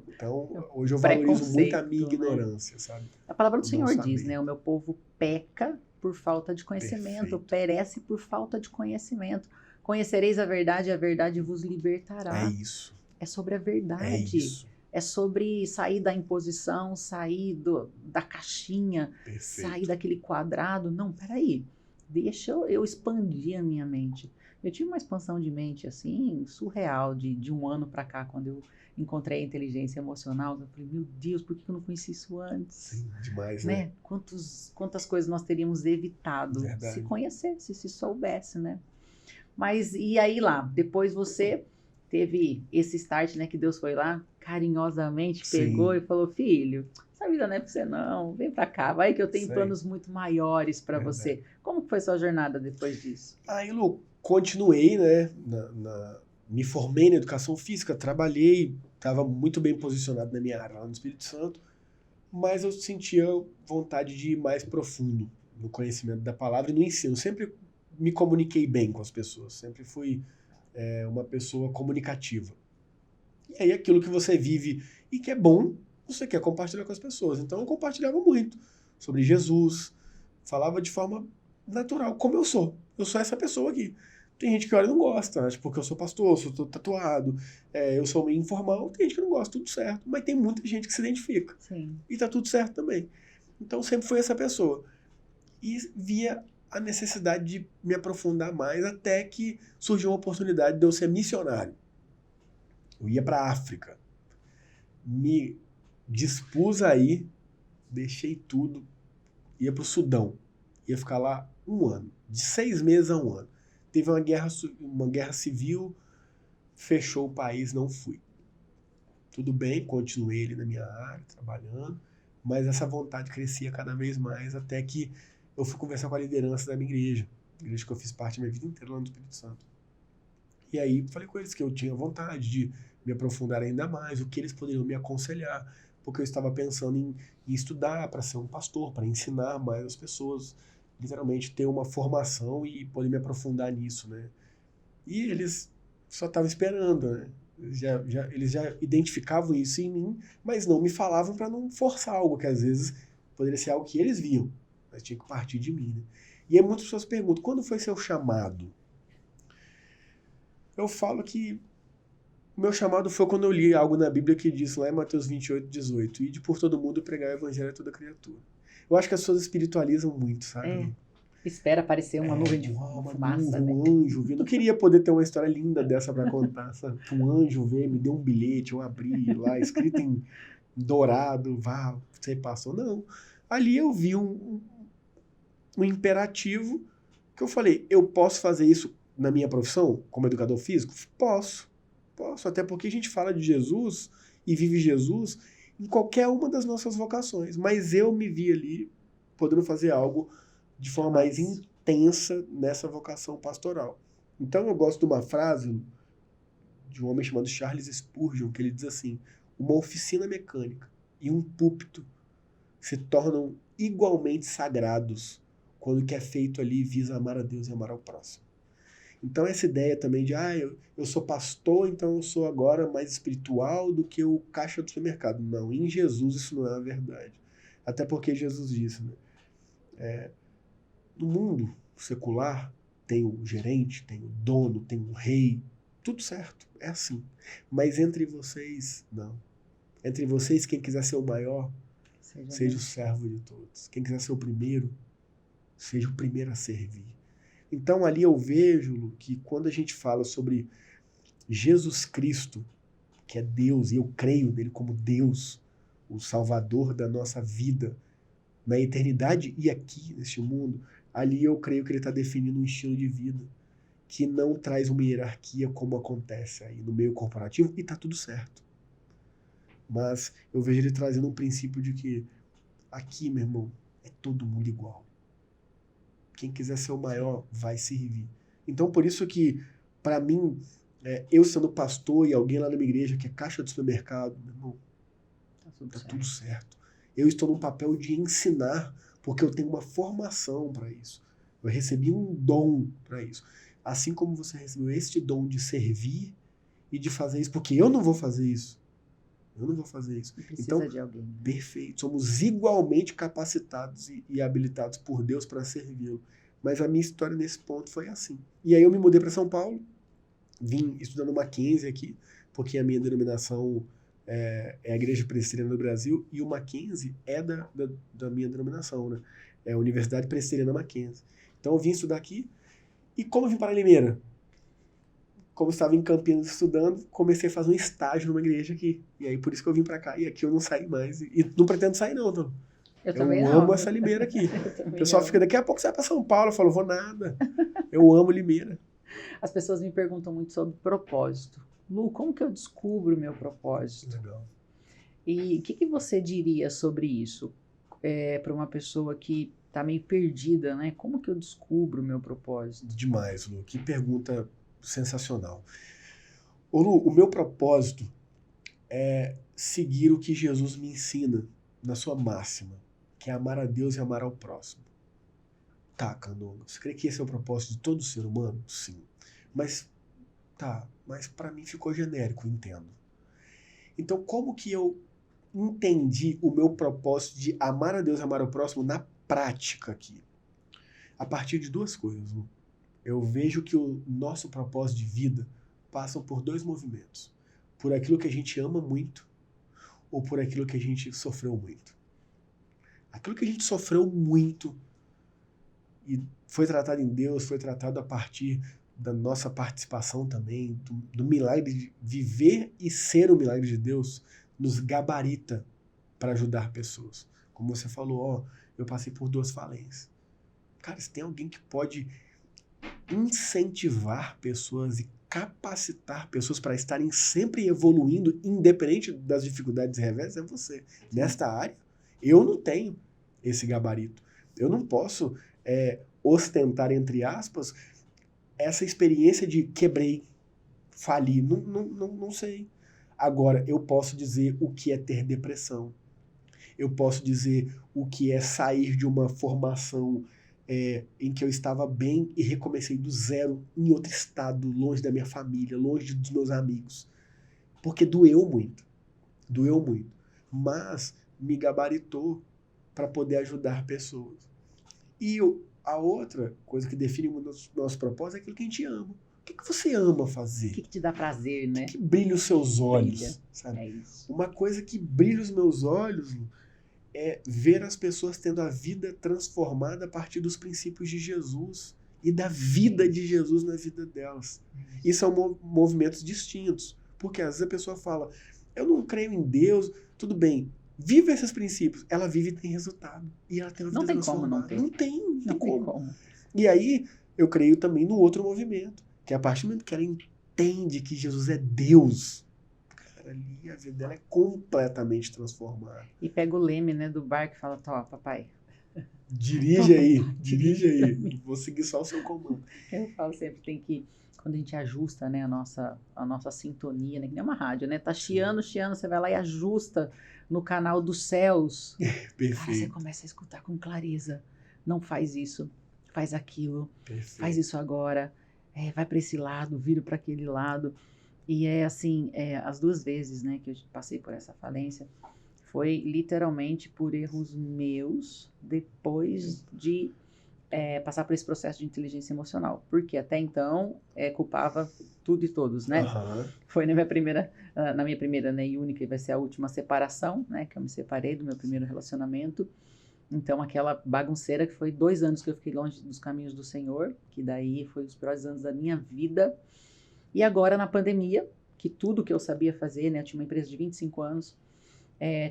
Então, hoje eu valorizo muito a minha ignorância, sabe? A palavra do Senhor saber. diz, né? O meu povo peca por falta de conhecimento, perece por falta de conhecimento. Conhecereis a verdade vos libertará. É isso. É sobre a verdade. É isso. É sobre sair da imposição, sair da caixinha, sair daquele quadrado. Não, peraí. Deixa eu expandir a minha mente. Eu tive uma expansão de mente, assim, surreal, de um ano pra cá, quando eu encontrei a inteligência emocional. Eu falei, meu Deus, por que eu não conheci isso antes? Sim, demais, né? Quantas coisas nós teríamos evitado se conhecesse, se soubesse, né? Mas, e aí lá, depois você teve esse start, né, que Deus foi lá, carinhosamente pegou e falou, filho, essa vida não é pra você não, vem pra cá, vai que eu tenho planos muito maiores pra você. Como foi sua jornada depois disso? Aí, Lu, continuei, né, me formei na educação física, trabalhei, estava muito bem posicionado na minha área lá no Espírito Santo, mas eu sentia vontade de ir mais profundo no conhecimento da palavra e no ensino. Sempre me comuniquei bem com as pessoas, sempre fui uma pessoa comunicativa. E aí aquilo que você vive e que é bom, você quer compartilhar com as pessoas. Então eu compartilhava muito sobre Jesus, falava de forma natural, como eu sou. Eu sou essa pessoa aqui. Tem gente que olha e não gosta, acha porque eu sou pastor, eu sou tatuado, eu sou meio informal, tem gente que não gosta, tudo certo. Mas tem muita gente que se identifica. Sim. E tá tudo certo também. Então sempre fui essa pessoa. E via a necessidade de me aprofundar mais até que surgiu uma oportunidade de eu ser missionário. Eu ia para a África. Me dispus aí, deixei tudo, ia para o Sudão. Ia ficar lá 1 ano, de 6 meses a 1 ano. Teve uma guerra civil, fechou o país, não fui. Tudo bem, continuei ali na minha área, trabalhando, mas essa vontade crescia cada vez mais até que eu fui conversar com a liderança da minha igreja, a igreja que eu fiz parte da minha vida inteira lá no Espírito Santo. E aí falei com eles que eu tinha vontade de me aprofundar ainda mais, o que eles poderiam me aconselhar, porque eu estava pensando em estudar para ser um pastor, para ensinar mais as pessoas, literalmente ter uma formação e poder me aprofundar nisso, né? E eles só estavam esperando, né? Eles já identificavam isso em mim, mas não me falavam para não forçar algo que às vezes poderia ser algo que eles viam, mas tinha que partir de mim, né? E aí muitas pessoas perguntam, quando foi seu chamado? Eu falo que o meu chamado foi quando eu li algo na Bíblia que diz lá em Mateus 28:18, ide por todo mundo pregar o evangelho a toda criatura. Eu acho que as pessoas espiritualizam muito, sabe? Espera aparecer uma nuvem de fumaça, né? Um anjo veio. Eu não queria poder ter uma história linda dessa pra contar, sabe? Um anjo veio, me deu um bilhete, eu abri lá, escrito em dourado, vá, você passou. Não. Ali eu vi um imperativo que eu falei, eu posso fazer isso na minha profissão, como educador físico? Posso, até porque a gente fala de Jesus e vive Jesus em qualquer uma das nossas vocações, mas eu me vi ali podendo fazer algo de forma mais intensa nessa vocação pastoral. Então eu gosto de uma frase de um homem chamado Charles Spurgeon, que ele diz assim, uma oficina mecânica e um púlpito se tornam igualmente sagrados quando o que é feito ali visa amar a Deus e amar ao próximo. Então essa ideia também de, eu sou pastor, então eu sou agora mais espiritual do que o caixa do supermercado. Não, em Jesus isso não é a verdade. Até porque Jesus disse, né? No mundo secular tem o gerente, tem o dono, tem o rei, tudo certo, é assim. Mas entre vocês, não. Entre vocês, quem quiser ser o maior, seja o servo de todos. Quem quiser ser o primeiro, seja o primeiro a servir. Então ali eu vejo, Lu, que quando a gente fala sobre Jesus Cristo, que é Deus, e eu creio nele como Deus, o Salvador da nossa vida, na eternidade e aqui neste mundo, ali eu creio que ele está definindo um estilo de vida que não traz uma hierarquia como acontece aí no meio corporativo, e tá tudo certo. Mas eu vejo ele trazendo um princípio de que aqui, meu irmão, é todo mundo igual. Quem quiser ser o maior vai servir. Então, por isso que, para mim, eu sendo pastor e alguém lá na minha igreja que é caixa de supermercado, meu irmão, tá tudo certo. Eu estou num papel de ensinar, porque eu tenho uma formação para isso. Eu recebi um dom para isso. Assim como você recebeu este dom de servir e de fazer isso, porque eu não vou fazer isso. Eu não vou fazer isso. Então, de alguém, né? Perfeito. Somos igualmente capacitados e habilitados por Deus para servi-lo. Mas a minha história nesse ponto foi assim. E aí eu me mudei para São Paulo, vim estudando Mackenzie aqui, porque a minha denominação é a Igreja Presbiteriana do Brasil, e o Mackenzie é da minha denominação, né? É a Universidade Presbiteriana Mackenzie. Então eu vim estudar aqui, e como eu vim para Limeira? Como eu estava em Campinas estudando, comecei a fazer um estágio numa igreja aqui. E aí por isso que eu vim para cá, e aqui eu não saí mais. E não pretendo sair não, então. Eu amo essa Limeira aqui. O pessoal fica, daqui a pouco você vai para São Paulo. Eu falo, vou nada. Eu amo Limeira. As pessoas me perguntam muito sobre propósito. Lu, como que eu descubro o meu propósito? Legal. E o que você diria sobre isso? Para uma pessoa que está meio perdida, né? Como que eu descubro o meu propósito? Demais, Lu. Que pergunta sensacional. Ô, Lu, o meu propósito é seguir o que Jesus me ensina na sua máxima, que é amar a Deus e amar ao próximo. Tá, Candonga, você crê que esse é o propósito de todo ser humano? Sim. Mas para mim ficou genérico, entendo. Então, como que eu entendi o meu propósito de amar a Deus e amar ao próximo na prática aqui? A partir de duas coisas, Lu. Eu vejo que o nosso propósito de vida passa por dois movimentos. Por aquilo que a gente ama muito ou por aquilo que a gente sofreu muito. Aquilo que a gente sofreu muito e foi tratado em Deus, foi tratado a partir da nossa participação também, do milagre de viver e ser o milagre de Deus, nos gabarita para ajudar pessoas. Como você falou, eu passei por 2 falências. Cara, se tem alguém que pode incentivar pessoas e capacitar pessoas para estarem sempre evoluindo, independente das dificuldades e revés, é você. Nesta área, eu não tenho esse gabarito. Eu não posso ostentar, entre aspas, essa experiência de quebrei, fali? Não sei. Agora, eu posso dizer o que é ter depressão. Eu posso dizer o que é sair de uma formação em que eu estava bem e recomecei do zero em outro estado, longe da minha família, longe dos meus amigos. Porque doeu muito. Doeu muito. Mas me gabaritou para poder ajudar pessoas. E a outra coisa que define o nosso propósito é aquilo que a gente ama. O que você ama fazer? O que te dá prazer, né? O que brilha os seus olhos? Sabe? É isso. Uma coisa que brilha os meus olhos é ver as pessoas tendo a vida transformada a partir dos princípios de Jesus e da vida de Jesus na vida delas. E são movimentos distintos. Porque às vezes a pessoa fala, eu não creio em Deus, tudo bem, viva esses princípios. Ela vive e tem resultado. E ela tem uma vida transformada. Não tem como. E aí, eu creio também no outro movimento, que é a partir do momento que ela entende que Jesus é Deus, cara, ali a vida dela é completamente transformada. E pega o leme, né, do barco e fala, papai. Dirige aí. Vou seguir só o seu comando. Eu falo sempre, quando a gente ajusta, né, a nossa sintonia, né, que nem uma rádio, né, tá chiando, você vai lá e ajusta no canal dos céus. Perfeito. Cara, você começa a escutar com clareza. Não faz isso, faz aquilo, Perfeito. Faz isso agora, vai para esse lado, vira para aquele lado. E assim, as 2 vezes, né, que eu passei por essa falência, foi literalmente por erros meus, depois de passar por esse processo de inteligência emocional. Porque até então, culpava tudo e todos, né? Uhum. Foi na minha primeira, né, e única, e vai ser a última separação, né, que eu me separei do meu primeiro relacionamento. Então, aquela bagunceira que foi 2 anos que eu fiquei longe dos caminhos do Senhor, que daí foi os piores anos da minha vida. E agora, na pandemia, que tudo que eu sabia fazer, né, eu tinha uma empresa de 25 anos,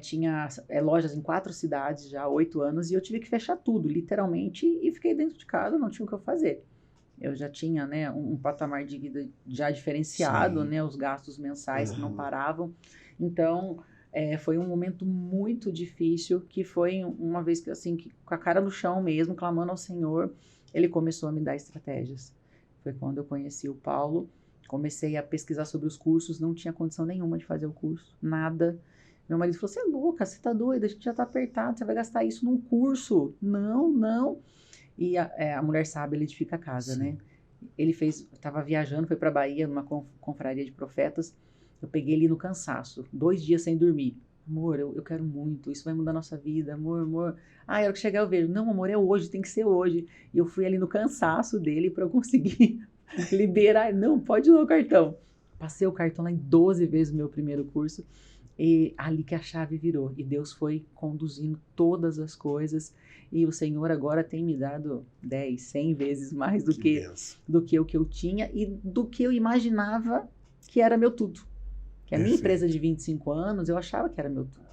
tinha lojas em 4 cidades já há 8 anos, e eu tive que fechar tudo, literalmente, e fiquei dentro de casa, não tinha o que eu fazer. Eu já tinha, né, um patamar de vida já diferenciado, né, os gastos mensais que não paravam. Então, foi um momento muito difícil, que foi uma vez que, assim, que, com a cara no chão mesmo, clamando ao Senhor, Ele começou a me dar estratégias. Foi quando eu conheci o Paulo, comecei a pesquisar sobre os cursos, não tinha condição nenhuma de fazer o curso, nada. Meu marido falou, você é louca, você tá doida, a gente já tá apertado, você vai gastar isso num curso. Não. E a Mulher Sábia, ele edifica a casa, né? Ele estava viajando, foi pra Bahia, numa confraria de profetas. Eu peguei ele no cansaço, 2 dias sem dormir. Amor, eu quero muito, isso vai mudar a nossa vida, amor. A hora que chegar eu vejo, não, amor, é hoje, tem que ser hoje. E eu fui ali no cansaço dele para eu conseguir liberar. Não, pode ir no cartão. Passei o cartão lá em 12 vezes o meu primeiro curso. E ali que a chave virou. E Deus foi conduzindo todas as coisas. E o Senhor agora tem me dado 10, 100 vezes mais do que o que eu tinha e do que eu imaginava que era meu tudo. Que a minha empresa de 25 anos, eu achava que era meu tudo.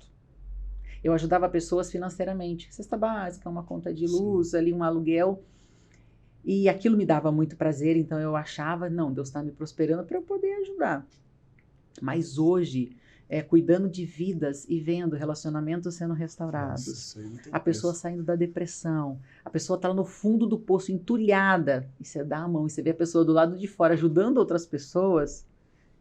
Eu ajudava pessoas financeiramente. Cesta básica, uma conta de luz, ali um aluguel. E aquilo me dava muito prazer, então eu achava, não, Deus está me prosperando para eu poder ajudar. Mas hoje, cuidando de vidas e vendo relacionamentos sendo restaurados, a pessoa saindo da depressão, a pessoa está lá no fundo do poço, entulhada, e você dá a mão e você vê a pessoa do lado de fora ajudando outras pessoas,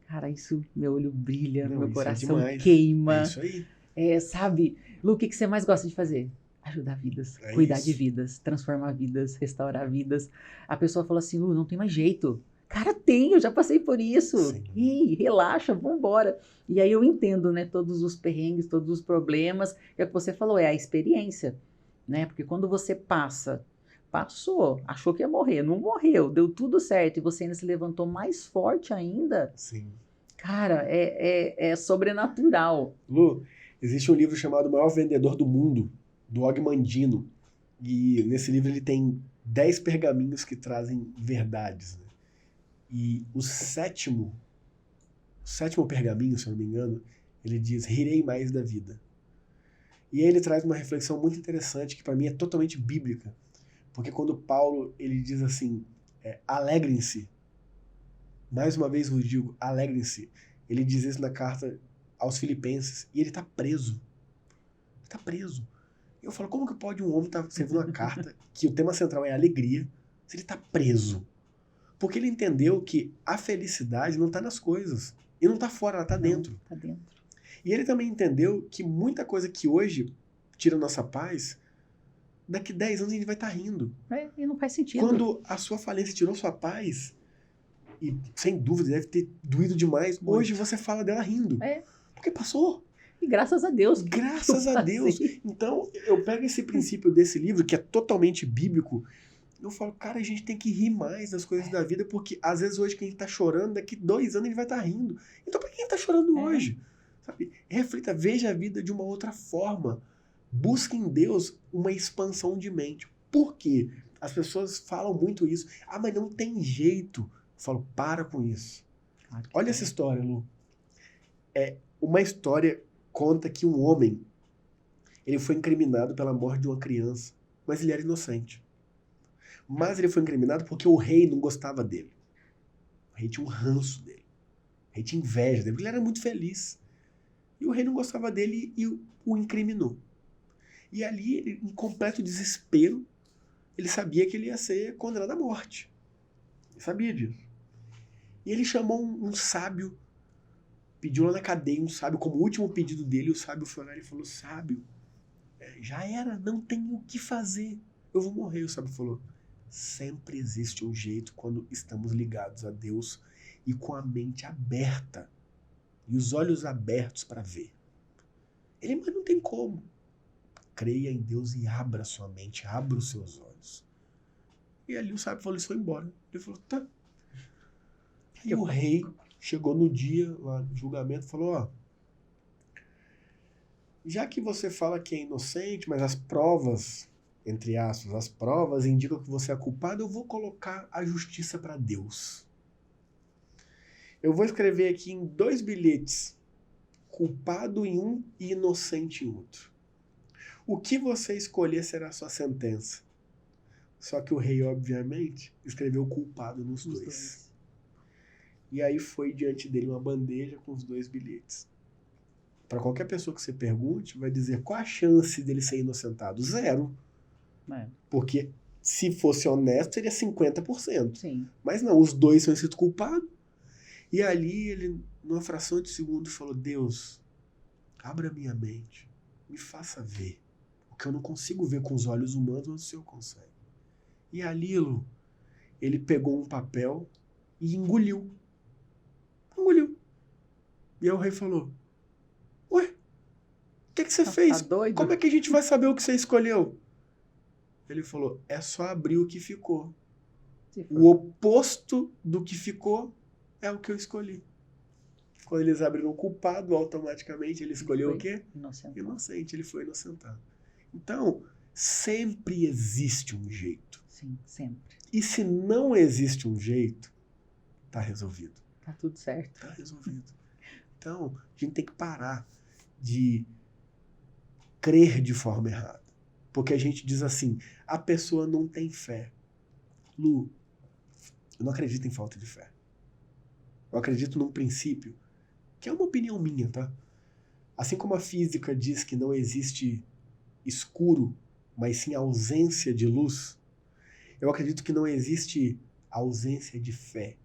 cara, isso, meu olho brilha, meu coração queima. É isso aí. Sabe, Lu, o que você mais gosta de fazer? Ajudar vidas, cuidar de vidas, transformar vidas, restaurar vidas. A pessoa fala assim, Lu, não tem mais jeito. Cara, tem, eu já passei por isso. Ih, relaxa, vambora. E aí eu entendo, né, todos os perrengues, todos os problemas. É o que você falou, é a experiência, né? Porque quando você passou, achou que ia morrer, não morreu, deu tudo certo e você ainda se levantou mais forte ainda. Sim. Cara, é sobrenatural. Lu, existe um livro chamado O Maior Vendedor do Mundo, do Og Mandino. E nesse livro ele tem 10 pergaminhos que trazem verdades, né? E o sétimo pergaminho, se eu não me engano, ele diz, rirei mais da vida. E aí ele traz uma reflexão muito interessante, que para mim é totalmente bíblica. Porque quando Paulo, ele diz assim, alegrem-se. Mais uma vez vos digo, alegrem-se. Ele diz isso na carta aos Filipenses. E ele está preso. Está preso. E eu falo, como que pode um homem estar escrevendo uma carta que o tema central é alegria, se ele está preso? Porque ele entendeu que a felicidade não está nas coisas. E não está fora, ela está dentro. Está dentro. E ele também entendeu que muita coisa que hoje tira a nossa paz, daqui 10 anos a gente vai estar rindo. E não faz sentido. Quando a sua falência tirou sua paz, e sem dúvida deve ter doído demais, Muito. hoje você fala dela rindo. Porque passou. E graças a Deus. Graças a Deus. Então, eu pego esse princípio desse livro, que é totalmente bíblico, e eu falo, cara, a gente tem que rir mais das coisas da vida, porque às vezes hoje quem tá chorando, daqui 2 anos ele vai estar rindo. Então, pra quem tá chorando hoje? Sabe? Reflita, veja a vida de uma outra forma. Busque em Deus uma expansão de mente. Por quê? As pessoas falam muito isso. Ah, mas não tem jeito. Eu falo, para com isso. Olha essa história, Lu. É uma história conta que um homem, ele foi incriminado pela morte de uma criança, mas ele era inocente. Mas ele foi incriminado porque o rei não gostava dele. O rei tinha um ranço dele. O rei tinha inveja dele, porque ele era muito feliz. E o rei não gostava dele e o incriminou. E ali, em completo desespero, ele sabia que ele ia ser condenado à morte. Ele sabia disso. E ele chamou um sábio, pediu lá na cadeia um sábio, como último pedido dele, o sábio foi lá e falou, sábio, já era, não tem o que fazer, eu vou morrer. O sábio falou, sempre existe um jeito quando estamos ligados a Deus e com a mente aberta e os olhos abertos para ver. Ele, mas não tem como. Creia em Deus e abra sua mente, abra os seus olhos. E ali o sábio falou, isso foi embora. Ele falou, tá. E o rei chegou no dia, lá no julgamento, e falou, ó, já que você fala que é inocente, mas as provas, entre aspas, as provas indicam que você é culpado, eu vou colocar a justiça para Deus. Eu vou escrever aqui em 2 bilhetes, culpado em um e inocente em outro. O que você escolher será a sua sentença. Só que o rei, obviamente, escreveu culpado nos dois. E aí foi diante dele uma bandeja com os 2 bilhetes. Para qualquer pessoa que você pergunte, vai dizer qual a chance dele ser inocentado? 0. Porque se fosse honesto, seria 50%. Sim. Mas não, os 2 são escritos culpados. E ali ele, numa fração de segundo, falou, Deus, abra minha mente, me faça ver o que eu não consigo ver com os olhos humanos, mas o Senhor consegue. E ali, Lu, ele pegou um papel e engoliu. Engoliu. E aí o rei falou, ué, o que você fez? Tá doido? Como é que a gente vai saber o que você escolheu? Ele falou, é só abrir o que ficou. O oposto do que ficou é o que eu escolhi. Quando eles abriram o culpado, automaticamente ele escolheu o quê? Inocente, ele foi inocentado. Então, sempre existe um jeito. Sim, sempre. E se não existe um jeito, tá resolvido. Tá tudo certo. Tá resolvido. Então, a gente tem que parar de crer de forma errada. Porque a gente diz assim, a pessoa não tem fé. Lu, eu não acredito em falta de fé. Eu acredito num princípio, que é uma opinião minha, tá? Assim como a física diz que não existe escuro, mas sim ausência de luz, eu acredito que não existe ausência de fé.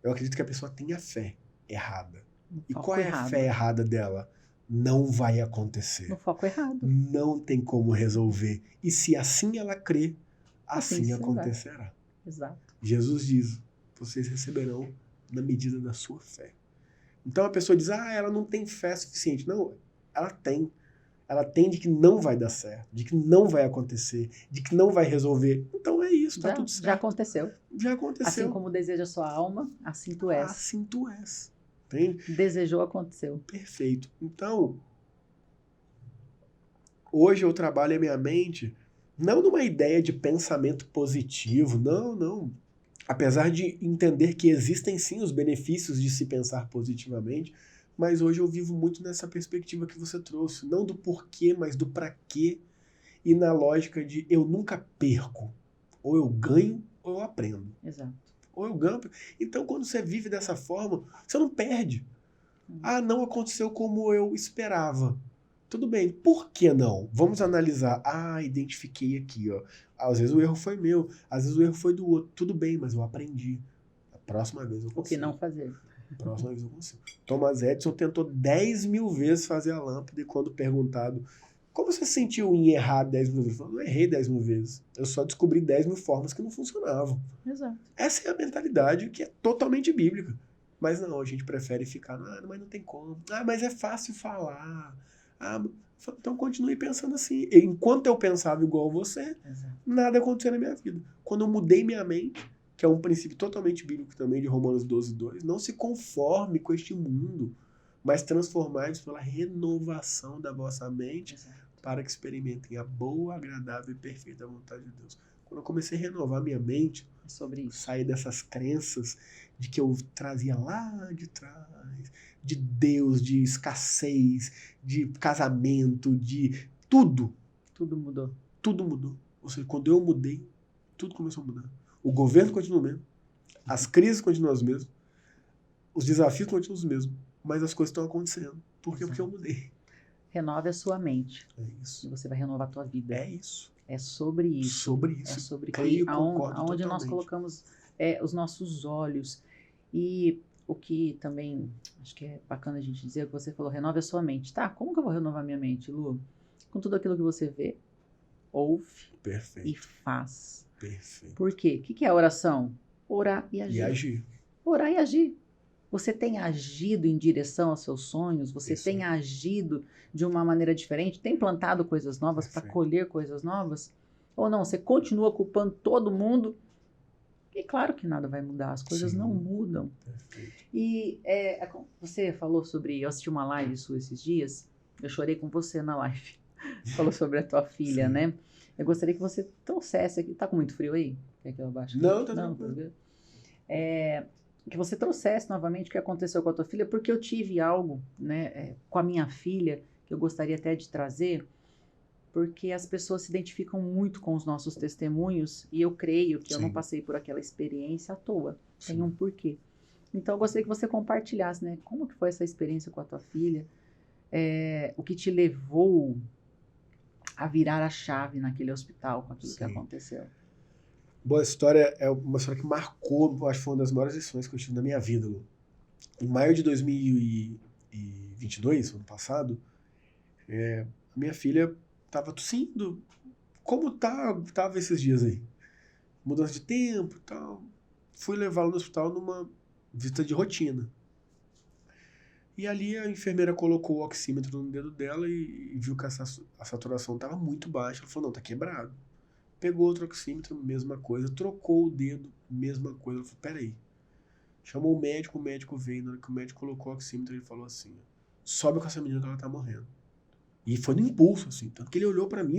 Eu acredito que a pessoa tenha fé errada. E qual é a fé errada dela? Não vai acontecer. No foco errado. Não tem como resolver. E se assim ela crê, assim acontecerá. Exato. Jesus diz, vocês receberão na medida da sua fé. Então a pessoa diz, ela não tem fé suficiente. Não, ela tem. Ela tem de que não vai dar certo, de que não vai acontecer, de que não vai resolver. Então é isso, tá tudo certo. Já aconteceu. Já aconteceu. Assim como deseja a sua alma, assim tu és. Assim tu és. Entende? Desejou, aconteceu. Perfeito. Então, hoje eu trabalho a minha mente não numa ideia de pensamento positivo, não. Apesar de entender que existem sim os benefícios de se pensar positivamente, mas hoje eu vivo muito nessa perspectiva que você trouxe, não do porquê, mas do pra quê, e na lógica de eu nunca perco, ou eu ganho ou eu aprendo. Exato. Ou eu ganho. Então quando você vive dessa forma, você não perde. Não aconteceu como eu esperava. Tudo bem, por que não? Vamos analisar. Identifiquei aqui, ó. Às vezes o erro foi meu, às vezes o erro foi do outro. Tudo bem, mas eu aprendi. próxima vez eu consigo. O que não fazer. Próxima vez eu consigo. Thomas Edison tentou 10 mil vezes fazer a lâmpada e quando perguntado como você se sentiu em errar 10 mil vezes? Eu falei, não errei 10 mil vezes. Eu só descobri 10 mil formas que não funcionavam. Exato. Essa é a mentalidade que é totalmente bíblica. Mas não, a gente prefere ficar, mas não tem como. Mas é fácil falar. Então continue pensando assim. Enquanto eu pensava igual você, Exato. nada aconteceu na minha vida. Quando eu mudei minha mente, que é um princípio totalmente bíblico também, de Romanos 12:2, não se conforme com este mundo, mas transformai-vos pela renovação da vossa mente, Exato. para que experimentem a boa, agradável e perfeita vontade de Deus. Quando eu comecei a renovar minha mente, É sobre isso. sair dessas crenças de que eu trazia lá de trás, de Deus, de escassez, de casamento, de tudo. Tudo mudou. Tudo mudou. Ou seja, quando eu mudei, tudo começou a mudar. O governo continua o mesmo, as crises continuam as mesmas, os desafios continuam os mesmos, mas as coisas estão acontecendo. Por quê? Porque eu mudei. Renove a sua mente. É isso. E você vai renovar a tua vida. É isso. É sobre isso. Sobre isso. É sobre Creio, aonde nós totalmente. colocamos os nossos olhos. E o que também acho que é bacana a gente dizer, é o que você falou, renove a sua mente. Tá, como que eu vou renovar minha mente, Lu? Com tudo aquilo que você vê, ouve Perfeito. e faz. Perfeito. Por quê? O que é a oração? Orar e agir. E agir. Orar e agir. Você tem agido em direção aos seus sonhos? Você Isso tem aí. agido de uma maneira diferente? Tem plantado coisas novas para Perfeito. colher coisas novas? Ou não? Você continua culpando todo mundo? E claro que nada vai mudar, as coisas Sim. não mudam. Perfeito. E você falou sobre... Eu assisti uma live sua esses dias, eu chorei com você na live. Falou sobre a tua filha, Sim. né? Eu gostaria que você trouxesse aqui... Tá com muito frio aí? Quer que eu abaixe? Não, tá Não, tranquilo. que você trouxesse novamente o que aconteceu com a tua filha, porque eu tive algo, né, com a minha filha, que eu gostaria até de trazer, porque as pessoas se identificam muito com os nossos testemunhos, e eu creio que eu não Sim. passei por aquela experiência à toa, Sim. tem um porquê. Então eu gostaria que você compartilhasse, né, como que foi essa experiência com a tua filha, o que te levou a virar a chave naquele hospital com aquilo que Sim. aconteceu. Boa história, é uma história que marcou, eu acho que foi uma das maiores lições que eu tive na minha vida, Lu. Em maio de 2022, ano passado, a minha filha estava tossindo, como tava esses dias aí. Mudança de tempo e tal. Fui levá-la no hospital numa visita de rotina. E ali a enfermeira colocou o oxímetro no dedo dela e viu que a saturação estava muito baixa. Ela falou, não, tá quebrado. Pegou outro oxímetro, mesma coisa. Trocou o dedo, mesma coisa. Ela falou, peraí. Chamou o médico veio. Na hora que o médico colocou o oxímetro, ele falou assim, sobe com essa menina que ela tá morrendo. E foi no impulso, assim. Tanto que ele olhou pra mim,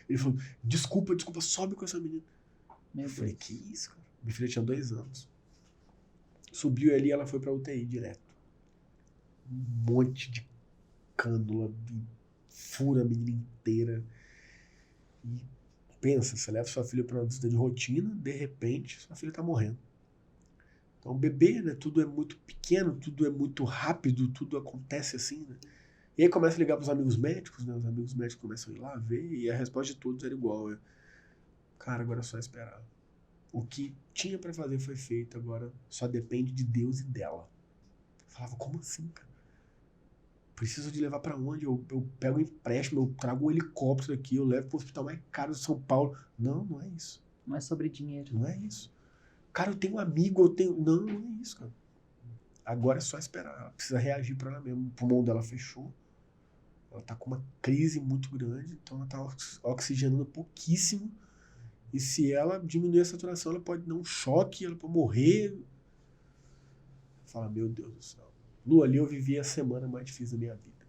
ele falou, desculpa, sobe com essa menina. Eu falei, que isso, cara? Minha filha tinha 2 anos. Subiu ali e ela foi pra UTI direto. Um monte de cânula, fura a menina inteira. E pensa, você leva sua filha pra uma visita de rotina, de repente, sua filha tá morrendo. Então, o bebê, né, tudo é muito pequeno, tudo é muito rápido, tudo acontece assim, né? E aí começa a ligar pros amigos médicos, né? Os amigos médicos começam a ir lá ver, e a resposta de todos era igual, né? Cara, agora é só esperar. O que tinha pra fazer foi feito, agora só depende de Deus e dela. Eu falava, como assim, cara? Preciso de levar pra onde? Eu pego um empréstimo, eu trago um helicóptero aqui, eu levo pro hospital mais caro de São Paulo. Não, não é isso. Não é sobre dinheiro. Não é isso. Cara, eu tenho um amigo, eu tenho... Não, não é isso, cara. Agora é só esperar. Ela precisa reagir pra ela mesmo. O pulmão dela fechou. Ela tá com uma crise muito grande, então ela tá oxigenando pouquíssimo. E se ela diminuir a saturação, ela pode dar um choque, ela pode morrer. Fala, meu Deus do céu. Lu, ali eu vivi a semana mais difícil da minha vida.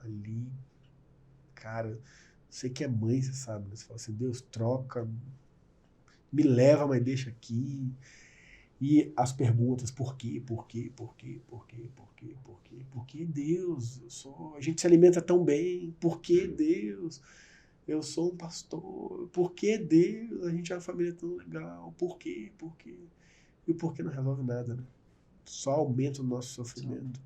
Ali, cara, você que é mãe, você sabe, né? Você fala assim, Deus, troca, me leva, mas deixa aqui. E as perguntas, por quê, por quê, por quê, por quê, por quê, por quê, por que Deus? A gente se alimenta tão bem, por que Deus? Eu sou um pastor, por que Deus? A gente é uma família tão legal, por quê, por quê? E o porquê não resolve nada, né? Só aumenta o nosso sofrimento.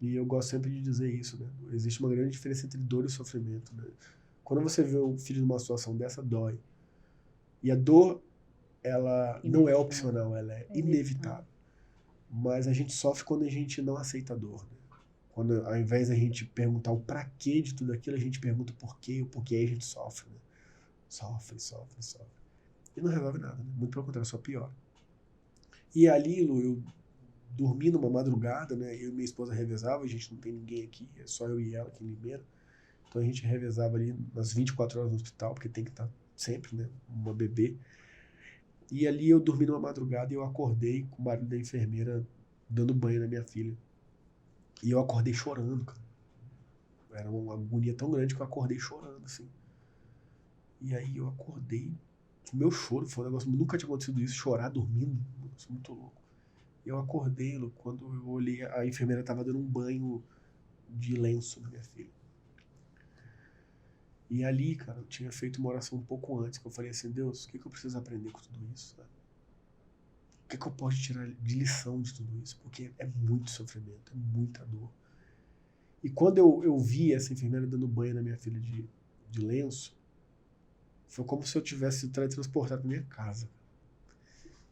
E eu gosto sempre de dizer isso, né? Existe uma grande diferença entre dor e sofrimento, né? Quando você vê o filho numa situação dessa, dói. E a dor, ela não é opcional, ela é inevitável. Mas a gente sofre quando a gente não aceita a dor, né? Quando, ao invés da gente perguntar o pra quê de tudo aquilo, a gente pergunta o porquê, aí a gente sofre, né? Sofre, sofre, sofre. E não resolve nada, né? Muito pelo contrário, só piora. E ali, Lu, eu dormi numa madrugada, né? Eu e minha esposa revezava, a gente não tem ninguém aqui, é só eu e ela aqui em Limeira. Então a gente revezava ali nas 24 horas no hospital, porque tem que estar sempre, né? Uma bebê. E ali eu dormi numa madrugada e eu acordei com o barulho da enfermeira dando banho na minha filha. E eu acordei chorando, cara. Era uma agonia tão grande que eu acordei chorando, assim. E aí eu acordei. O meu choro foi um negócio, nunca tinha acontecido isso, chorar dormindo, um negócio muito louco. Eu acordei, quando eu olhei, a enfermeira tava dando um banho de lenço na minha filha. E ali, cara, eu tinha feito uma oração um pouco antes, que eu falei assim, Deus, o que eu preciso aprender com tudo isso? Né? O que eu posso tirar de lição de tudo isso? Porque é muito sofrimento, é muita dor. E quando eu vi essa enfermeira dando banho na minha filha de lenço, foi como se eu tivesse sido teletransportado pra minha casa.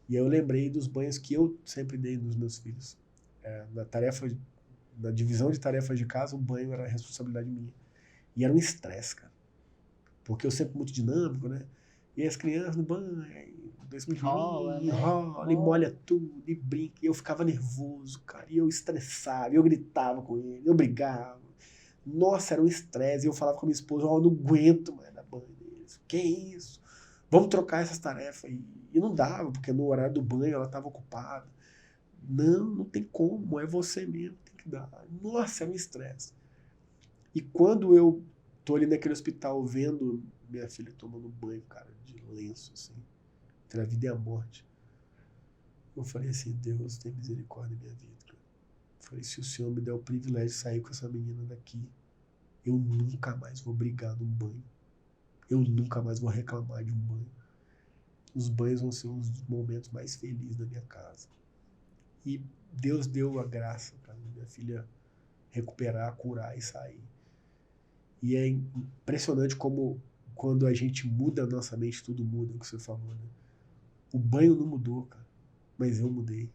E aí eu lembrei dos banhos que eu sempre dei nos meus filhos. Na divisão de tarefas de casa, o banho era a responsabilidade minha. E era um estresse, cara. Porque eu sempre muito dinâmico, né? E as crianças no banho, enrola, e molha tudo, e brinca. E eu ficava nervoso, cara. E eu estressava, eu gritava com ele, eu brigava. Nossa, era um estresse. E eu falava com a minha esposa, eu não aguento mais dar banho deles. Que isso? Vamos trocar essas tarefas. E não dava, porque no horário do banho ela estava ocupada. Não tem como, é você mesmo, tem que dar. Nossa, era um estresse. E quando eu tô ali naquele hospital vendo minha filha tomando banho, cara, de lenço, assim, entre a vida e a morte, eu falei assim, Deus, tem misericórdia da minha vida, cara. Eu falei, se o Senhor me der o privilégio de sair com essa menina daqui, eu nunca mais vou brigar num banho. Eu nunca mais vou reclamar de um banho. Os banhos vão ser os momentos mais felizes da minha casa. E Deus deu a graça, cara, minha filha recuperar, curar e sair. E é impressionante como quando a gente muda a nossa mente, tudo muda, é o que você falou, né? O banho não mudou, cara, mas eu mudei.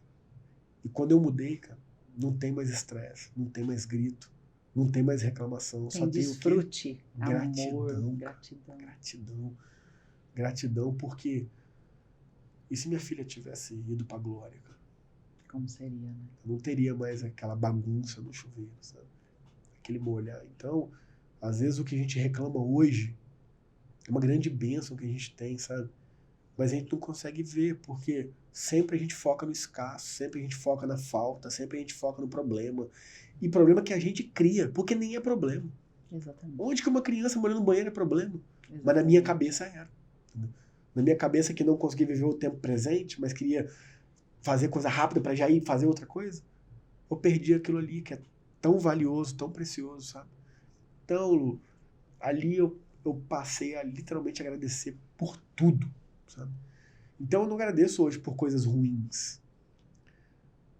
E quando eu mudei, cara, não tem mais estresse, não tem mais grito, não tem mais reclamação, tem só desfrute, tem o quê? amor, Gratidão, porque e se minha filha tivesse ido pra glória, cara? Como seria, né? Eu não teria mais aquela bagunça no chuveiro, sabe? Aquele molhar. Então, às vezes o que a gente reclama hoje é uma grande bênção que a gente tem, sabe? Mas a gente não consegue ver, porque sempre a gente foca no escasso, sempre a gente foca na falta, sempre a gente foca no problema. E problema que a gente cria, porque nem é problema. Exatamente. Onde que uma criança morando no banheiro é problema? Exatamente. Mas na minha cabeça era. Na minha cabeça que não conseguia viver o tempo presente, mas queria fazer coisa rápida para já ir fazer outra coisa, eu perdi aquilo ali que é tão valioso, tão precioso, sabe? Então, Lu, ali eu passei a literalmente agradecer por tudo, sabe? Então eu não agradeço hoje por coisas ruins,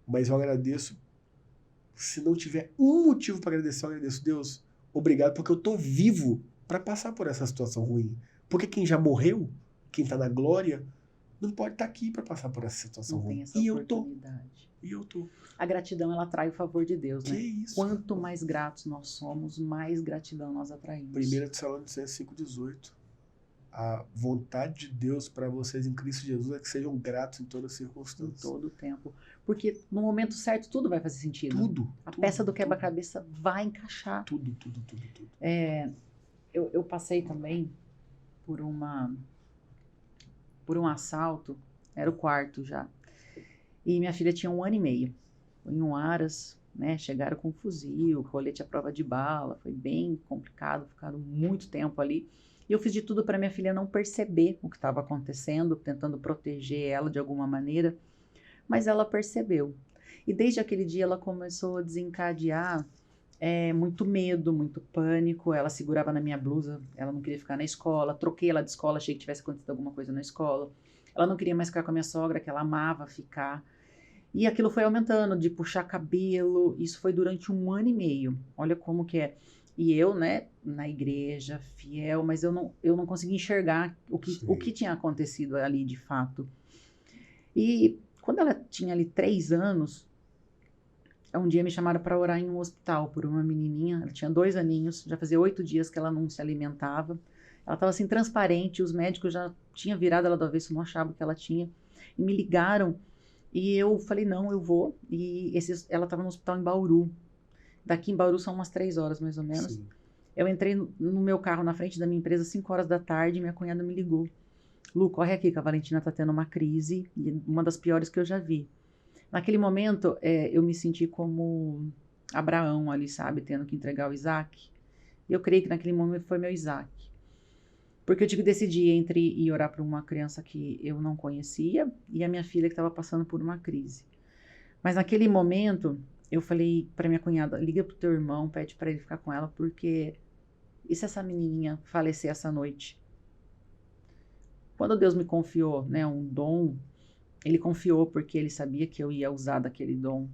mas eu agradeço, se não tiver um motivo para agradecer, eu agradeço, Deus, obrigado, porque eu tô vivo para passar por essa situação ruim. Porque quem já morreu, quem tá na glória, não pode estar aqui para passar por essa situação não ruim. Tem essa oportunidade. E eu tô. A gratidão, ela atrai o favor de Deus, né? Isso? Quanto mais gratos nós somos, mais gratidão nós atraímos. 1 Tessalonicenses 5,18. A vontade de Deus para vocês em Cristo Jesus é que sejam gratos em todas as circunstâncias. Em todo o tempo. Porque no momento certo tudo vai fazer sentido. Tudo. A peça do quebra-cabeça vai encaixar. Tudo. Eu passei também por um assalto, era o quarto já. E minha filha tinha 1 ano e meio. Foi em um Aras, né? Chegaram com fuzil, colete à prova de bala. Foi bem complicado, ficaram muito tempo ali. E eu fiz de tudo para minha filha não perceber o que estava acontecendo, tentando proteger ela de alguma maneira. Mas ela percebeu. E desde aquele dia ela começou a desencadear muito medo, muito pânico. Ela segurava na minha blusa, ela não queria ficar na escola. Troquei ela de escola, achei que tivesse acontecido alguma coisa na escola. Ela não queria mais ficar com a minha sogra, que ela amava ficar. E aquilo foi aumentando, de puxar cabelo. Isso foi durante 1 ano e meio. Olha como que é. E eu, né, na igreja, fiel, mas eu não conseguia enxergar o que tinha acontecido ali de fato. E quando ela tinha ali 3 anos, um dia me chamaram para orar em um hospital por uma menininha. Ela tinha 2 aninhos, já fazia 8 dias que ela não se alimentava. Ela estava assim transparente, os médicos já tinham virado ela do avesso, não achavam que ela tinha. E me ligaram e eu falei, não, eu vou. E ela estava no hospital em Bauru. Daqui em Bauru são umas 3 horas mais ou menos. Sim. Eu entrei no meu carro na frente da minha empresa às 5 horas da tarde e minha cunhada me ligou. Lu, corre aqui que a Valentina está tendo uma crise, uma das piores que eu já vi. Naquele momento, eu me senti como Abraão ali, sabe? Tendo que entregar o Isaac. E eu creio que naquele momento foi meu Isaac. Porque eu tive que decidir entre ir orar para uma criança que eu não conhecia e a minha filha que estava passando por uma crise. Mas naquele momento, eu falei para minha cunhada, liga pro teu irmão, pede para ele ficar com ela, porque e se essa menininha falecer essa noite? Quando Deus me confiou, né, um dom, ele confiou porque ele sabia que eu ia usar daquele dom.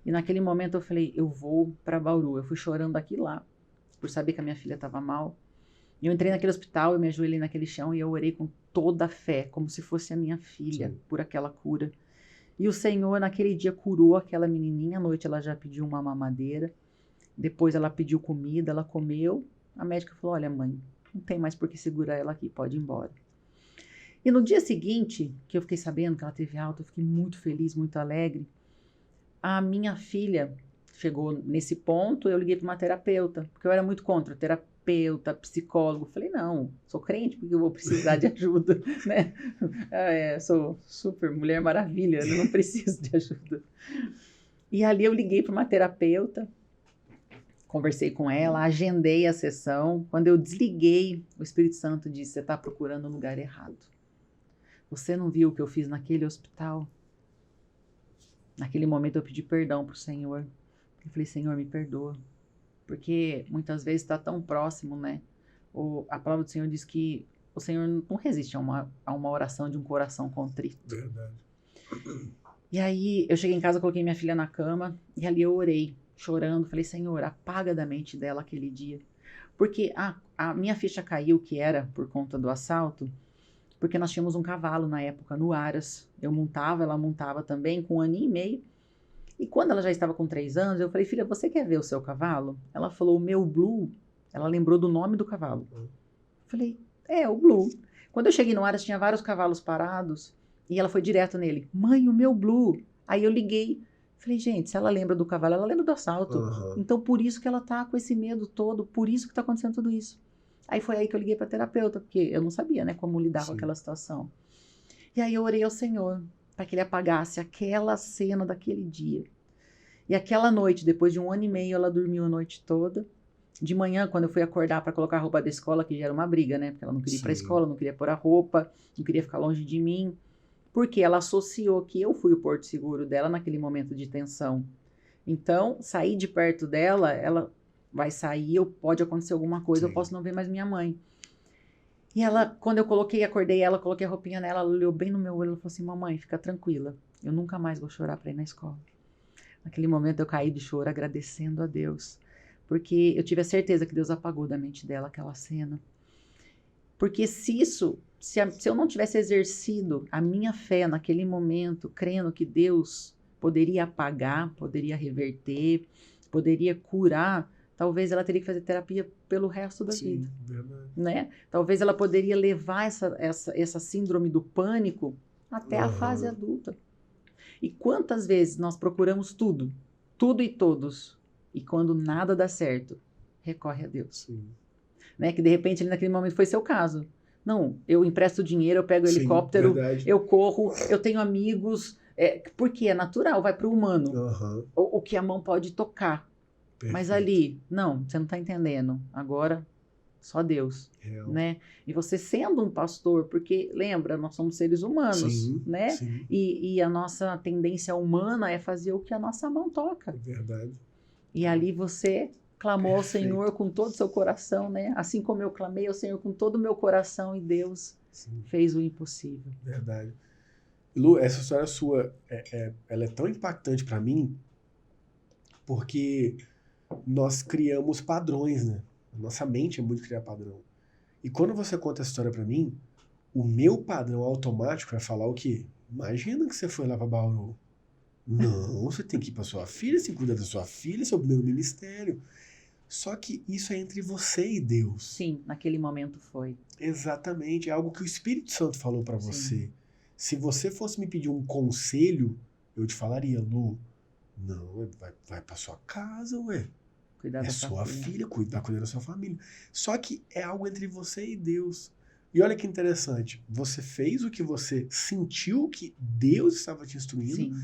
E naquele momento eu falei, eu vou para Bauru. Eu fui chorando aqui lá, por saber que a minha filha estava mal. E eu entrei naquele hospital, eu me ajoelhei naquele chão e eu orei com toda a fé, como se fosse a minha filha, Sim. por aquela cura. E o Senhor naquele dia curou aquela menininha. À noite ela já pediu uma mamadeira. Depois ela pediu comida, ela comeu. A médica falou, olha mãe, não tem mais por que segurar ela aqui, pode ir embora. E no dia seguinte, que eu fiquei sabendo que ela teve alta, eu fiquei muito feliz, muito alegre. A minha filha chegou nesse ponto, eu liguei para uma terapeuta, porque eu era muito contra terapeuta, psicólogo. Falei, não, sou crente porque eu vou precisar de ajuda, né? Sou super mulher maravilha, eu não preciso de ajuda. E ali eu liguei para uma terapeuta, conversei com ela, agendei a sessão. Quando eu desliguei, o Espírito Santo disse, você está procurando o lugar errado. Você não viu o que eu fiz naquele hospital? Naquele momento eu pedi perdão para o Senhor. Eu falei, Senhor, me perdoa. Porque muitas vezes está tão próximo, né? A palavra do Senhor diz que o Senhor não resiste a uma oração de um coração contrito. Verdade. E aí eu cheguei em casa, coloquei minha filha na cama e ali eu orei, chorando. Falei, Senhor, apaga da mente dela aquele dia. Porque a minha ficha caiu, que era por conta do assalto, porque nós tínhamos um cavalo na época, no Aras. Eu montava, ela montava também, com 1 ano e meio. E quando ela já estava com 3 anos, eu falei, filha, você quer ver o seu cavalo? Ela falou, o meu Blue. Ela lembrou do nome do cavalo. Falei, o Blue. Quando eu cheguei no Aras, tinha vários cavalos parados, e ela foi direto nele. Mãe, o meu Blue. Aí eu liguei. Falei, gente, se ela lembra do cavalo, ela lembra do assalto. Então, por isso que ela tá com esse medo todo, por isso que tá acontecendo tudo isso. Aí foi aí que eu liguei para terapeuta, porque eu não sabia, né, como lidar com aquela situação. E aí eu orei ao Senhor para que ele apagasse aquela cena daquele dia. E aquela noite, depois de 1 ano e meio, ela dormiu a noite toda. De manhã, quando eu fui acordar para colocar a roupa da escola, que já era uma briga, né, porque ela não queria ir para a escola, não queria pôr a roupa, não queria ficar longe de mim, porque ela associou que eu fui o porto seguro dela naquele momento de tensão. Então, sair de perto dela, ela vai sair, pode acontecer alguma coisa, eu posso não ver mais minha mãe. E ela, quando eu acordei ela, coloquei a roupinha nela, ela olhou bem no meu olho e falou assim, mamãe, fica tranquila, eu nunca mais vou chorar para ir na escola. Naquele momento eu caí de choro agradecendo a Deus, porque eu tive a certeza que Deus apagou da mente dela aquela cena. Porque se eu não tivesse exercido a minha fé naquele momento, crendo que Deus poderia apagar, poderia reverter, poderia curar, talvez ela teria que fazer terapia pelo resto da vida. Verdade. Né? Talvez ela poderia levar essa síndrome do pânico até a fase adulta. E quantas vezes nós procuramos tudo e todos, e quando nada dá certo, recorre a Deus. Sim. Né? Que de repente ali naquele momento foi seu caso. Não, eu empresto dinheiro, eu pego o helicóptero, verdade. eu corro, eu tenho amigos, porque é natural, vai para o humano, o que a mão pode tocar. Perfeito. Mas ali, não, você não está entendendo. Agora, só Deus, né? E você sendo um pastor, porque lembra, nós somos seres humanos, né? Sim. E a nossa tendência humana é fazer o que a nossa mão toca. Verdade. E ali você clamou ao Perfeito. Senhor com todo o seu coração, né? Assim como eu clamei ao Senhor com todo o meu coração e Deus fez o impossível. Verdade. Lu, essa história sua, ela é tão impactante para mim, porque nós criamos padrões, né? Nossa mente é muito criar padrão. E quando você conta essa história para mim, o meu padrão automático é falar o quê? Imagina que você foi lá pra Bauru. Não, você tem que ir pra sua filha, você cuida da sua filha, seu primeiro ministério. Só que isso é entre você e Deus. Sim, naquele momento foi. Exatamente, é algo que o Espírito Santo falou pra você. Sim. Se você fosse me pedir um conselho, eu te falaria, Lu, não, vai pra sua casa, ué. Cuidar É da sua filha. filha, cuidar da sua família. Só que é algo entre você e Deus. E olha que interessante, você fez o que você sentiu que Deus estava te instruindo, Sim.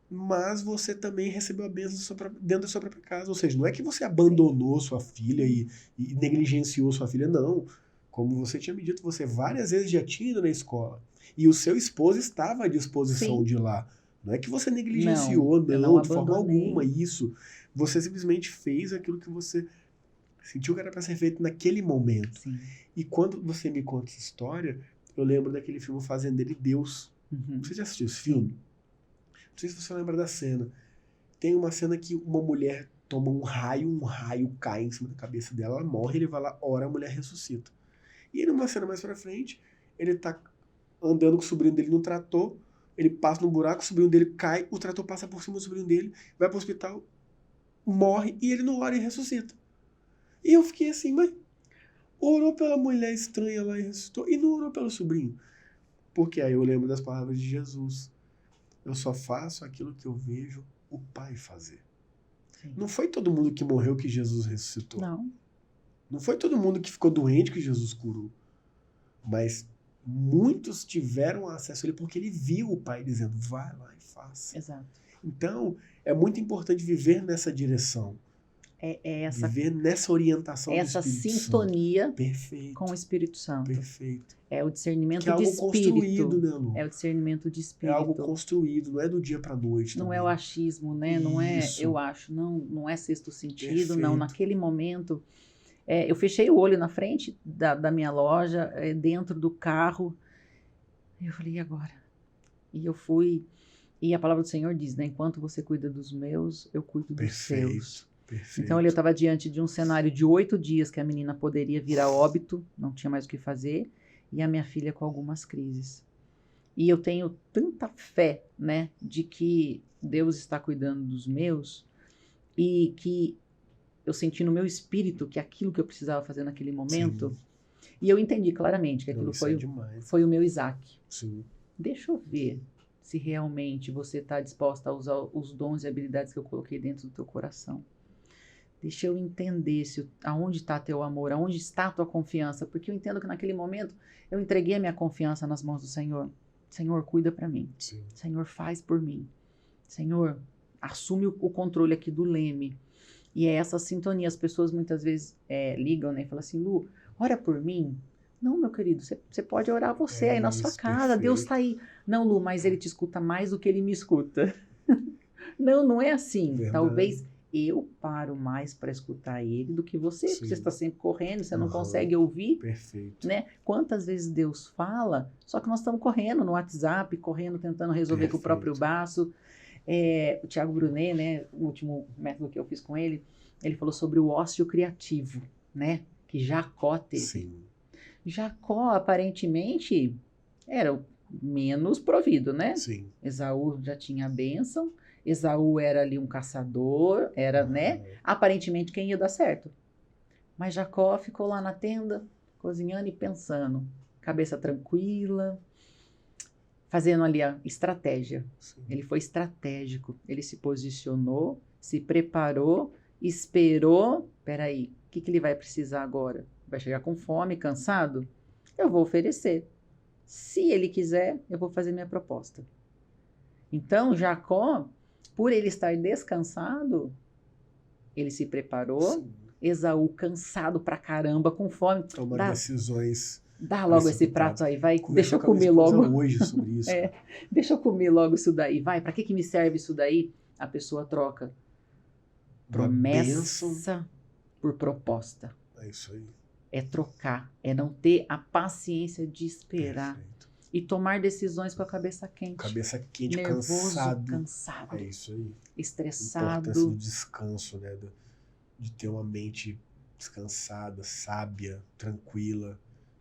mas você também recebeu a bênção dentro da sua própria casa. Ou seja, não é que você abandonou sua filha e negligenciou sua filha, não. Como você tinha me dito, você várias vezes já tinha ido na escola. E o seu esposo estava à disposição Sim. de ir lá. Não é que você negligenciou, eu não, de forma abandonei. alguma, isso. Você simplesmente fez aquilo que você sentiu que era para ser feito naquele momento. Sim. E quando você me conta essa história, eu lembro daquele filme Fazendeiro e Deus. Uhum. Você já assistiu esse filme? Não sei se você lembra da cena. Tem uma cena que uma mulher toma um raio cai em cima da cabeça dela, ela morre, ele vai lá, ora, a mulher ressuscita. E numa cena mais pra frente, ele tá andando com o sobrinho dele no trator, ele passa num buraco, o sobrinho dele cai, o trator passa por cima do sobrinho dele, vai pro hospital, morre, e ele não ora e ressuscita. E eu fiquei assim, mas orou pela mulher estranha lá e ressuscitou, e não orou pelo sobrinho. Porque aí eu lembro das palavras de Jesus. Eu só faço aquilo que eu vejo o Pai fazer. Sim. Não foi todo mundo que morreu que Jesus ressuscitou. Não. Não foi todo mundo que ficou doente que Jesus curou. Mas muitos tiveram acesso a ele porque ele viu o Pai dizendo, vai lá e faça. Exato. Então, é muito importante viver nessa direção. Essa, viver nessa orientação essa do Espírito sintonia Santo. Perfeito. com o Espírito Santo. Perfeito. É o discernimento Que é de algo espírito. construído, né, Lu? É o discernimento de É espírito. algo construído, não é do dia pra noite. Não também. é o achismo, né? Não é, Isso. eu acho, não é sexto sentido, Perfeito. não. Naquele momento, eu fechei o olho na frente da minha loja, dentro do carro. Eu falei, e agora? E eu fui. E a palavra do Senhor diz, né? Enquanto você cuida dos meus, eu cuido dos seus. Perfeito. Então, eu estava diante de um cenário de 8 dias que a menina poderia vir a óbito, não tinha mais o que fazer, e a minha filha com algumas crises. E eu tenho tanta fé, né, de que Deus está cuidando dos meus e que eu senti no meu espírito que aquilo que eu precisava fazer naquele momento, Sim. e eu entendi claramente que aquilo Não, isso é demais. foi o meu Isaac. Sim. Deixa eu ver se realmente você está disposta a usar os dons e habilidades que eu coloquei dentro do teu coração. Deixa eu entender aonde está teu amor, aonde está a tua confiança, porque eu entendo que naquele momento eu entreguei a minha confiança nas mãos do Senhor. Senhor, cuida para mim. Sim. Senhor, faz por mim. Senhor, assume o controle aqui do leme. E é essa sintonia. As pessoas muitas vezes ligam, né, e falam assim, Lu, ora por mim. Não, meu querido, você pode orar você aí na sua casa, perfeito. Deus está aí. Não, Lu, mas ele te escuta mais do que ele me escuta. Não é assim. Verdade. Talvez eu paro mais para escutar ele do que você, porque Sim. você está sempre correndo, você não Aham. consegue ouvir. Perfeito. Né? Quantas vezes Deus fala, só que nós estamos correndo no WhatsApp, correndo, tentando resolver com o próprio braço. O Tiago Brunet, né, o último método que eu fiz com ele falou sobre o ócio criativo, né, que Jacó teve. Sim. Jacó, aparentemente, era o menos provido, né? Sim. Esaú já tinha a bênção, Esaú era ali um caçador, era, né, aparentemente quem ia dar certo. Mas Jacó ficou lá na tenda, cozinhando e pensando, cabeça tranquila, fazendo ali a estratégia. Sim. Ele foi estratégico, ele se posicionou, se preparou, esperou. Peraí, o que ele vai precisar agora? Vai chegar com fome, cansado? Eu vou oferecer. Se ele quiser, eu vou fazer minha proposta. Então, Jacó, por ele estar descansado, ele se preparou. Sim. Esaú, cansado pra caramba, com fome. Tomar decisões. Dá logo esse prato aí, vai. Deixa eu comer logo. logo. Hoje sobre isso. Deixa eu comer logo isso daí. Vai, pra que me serve isso daí? A pessoa troca promessa por proposta. É isso aí. É trocar, é não ter a paciência de esperar. Perfeito. E tomar decisões com a cabeça quente. Cabeça quente, nervoso, cansado. É isso aí. Estressado. A importância do descanso, né? De ter uma mente descansada, sábia, tranquila.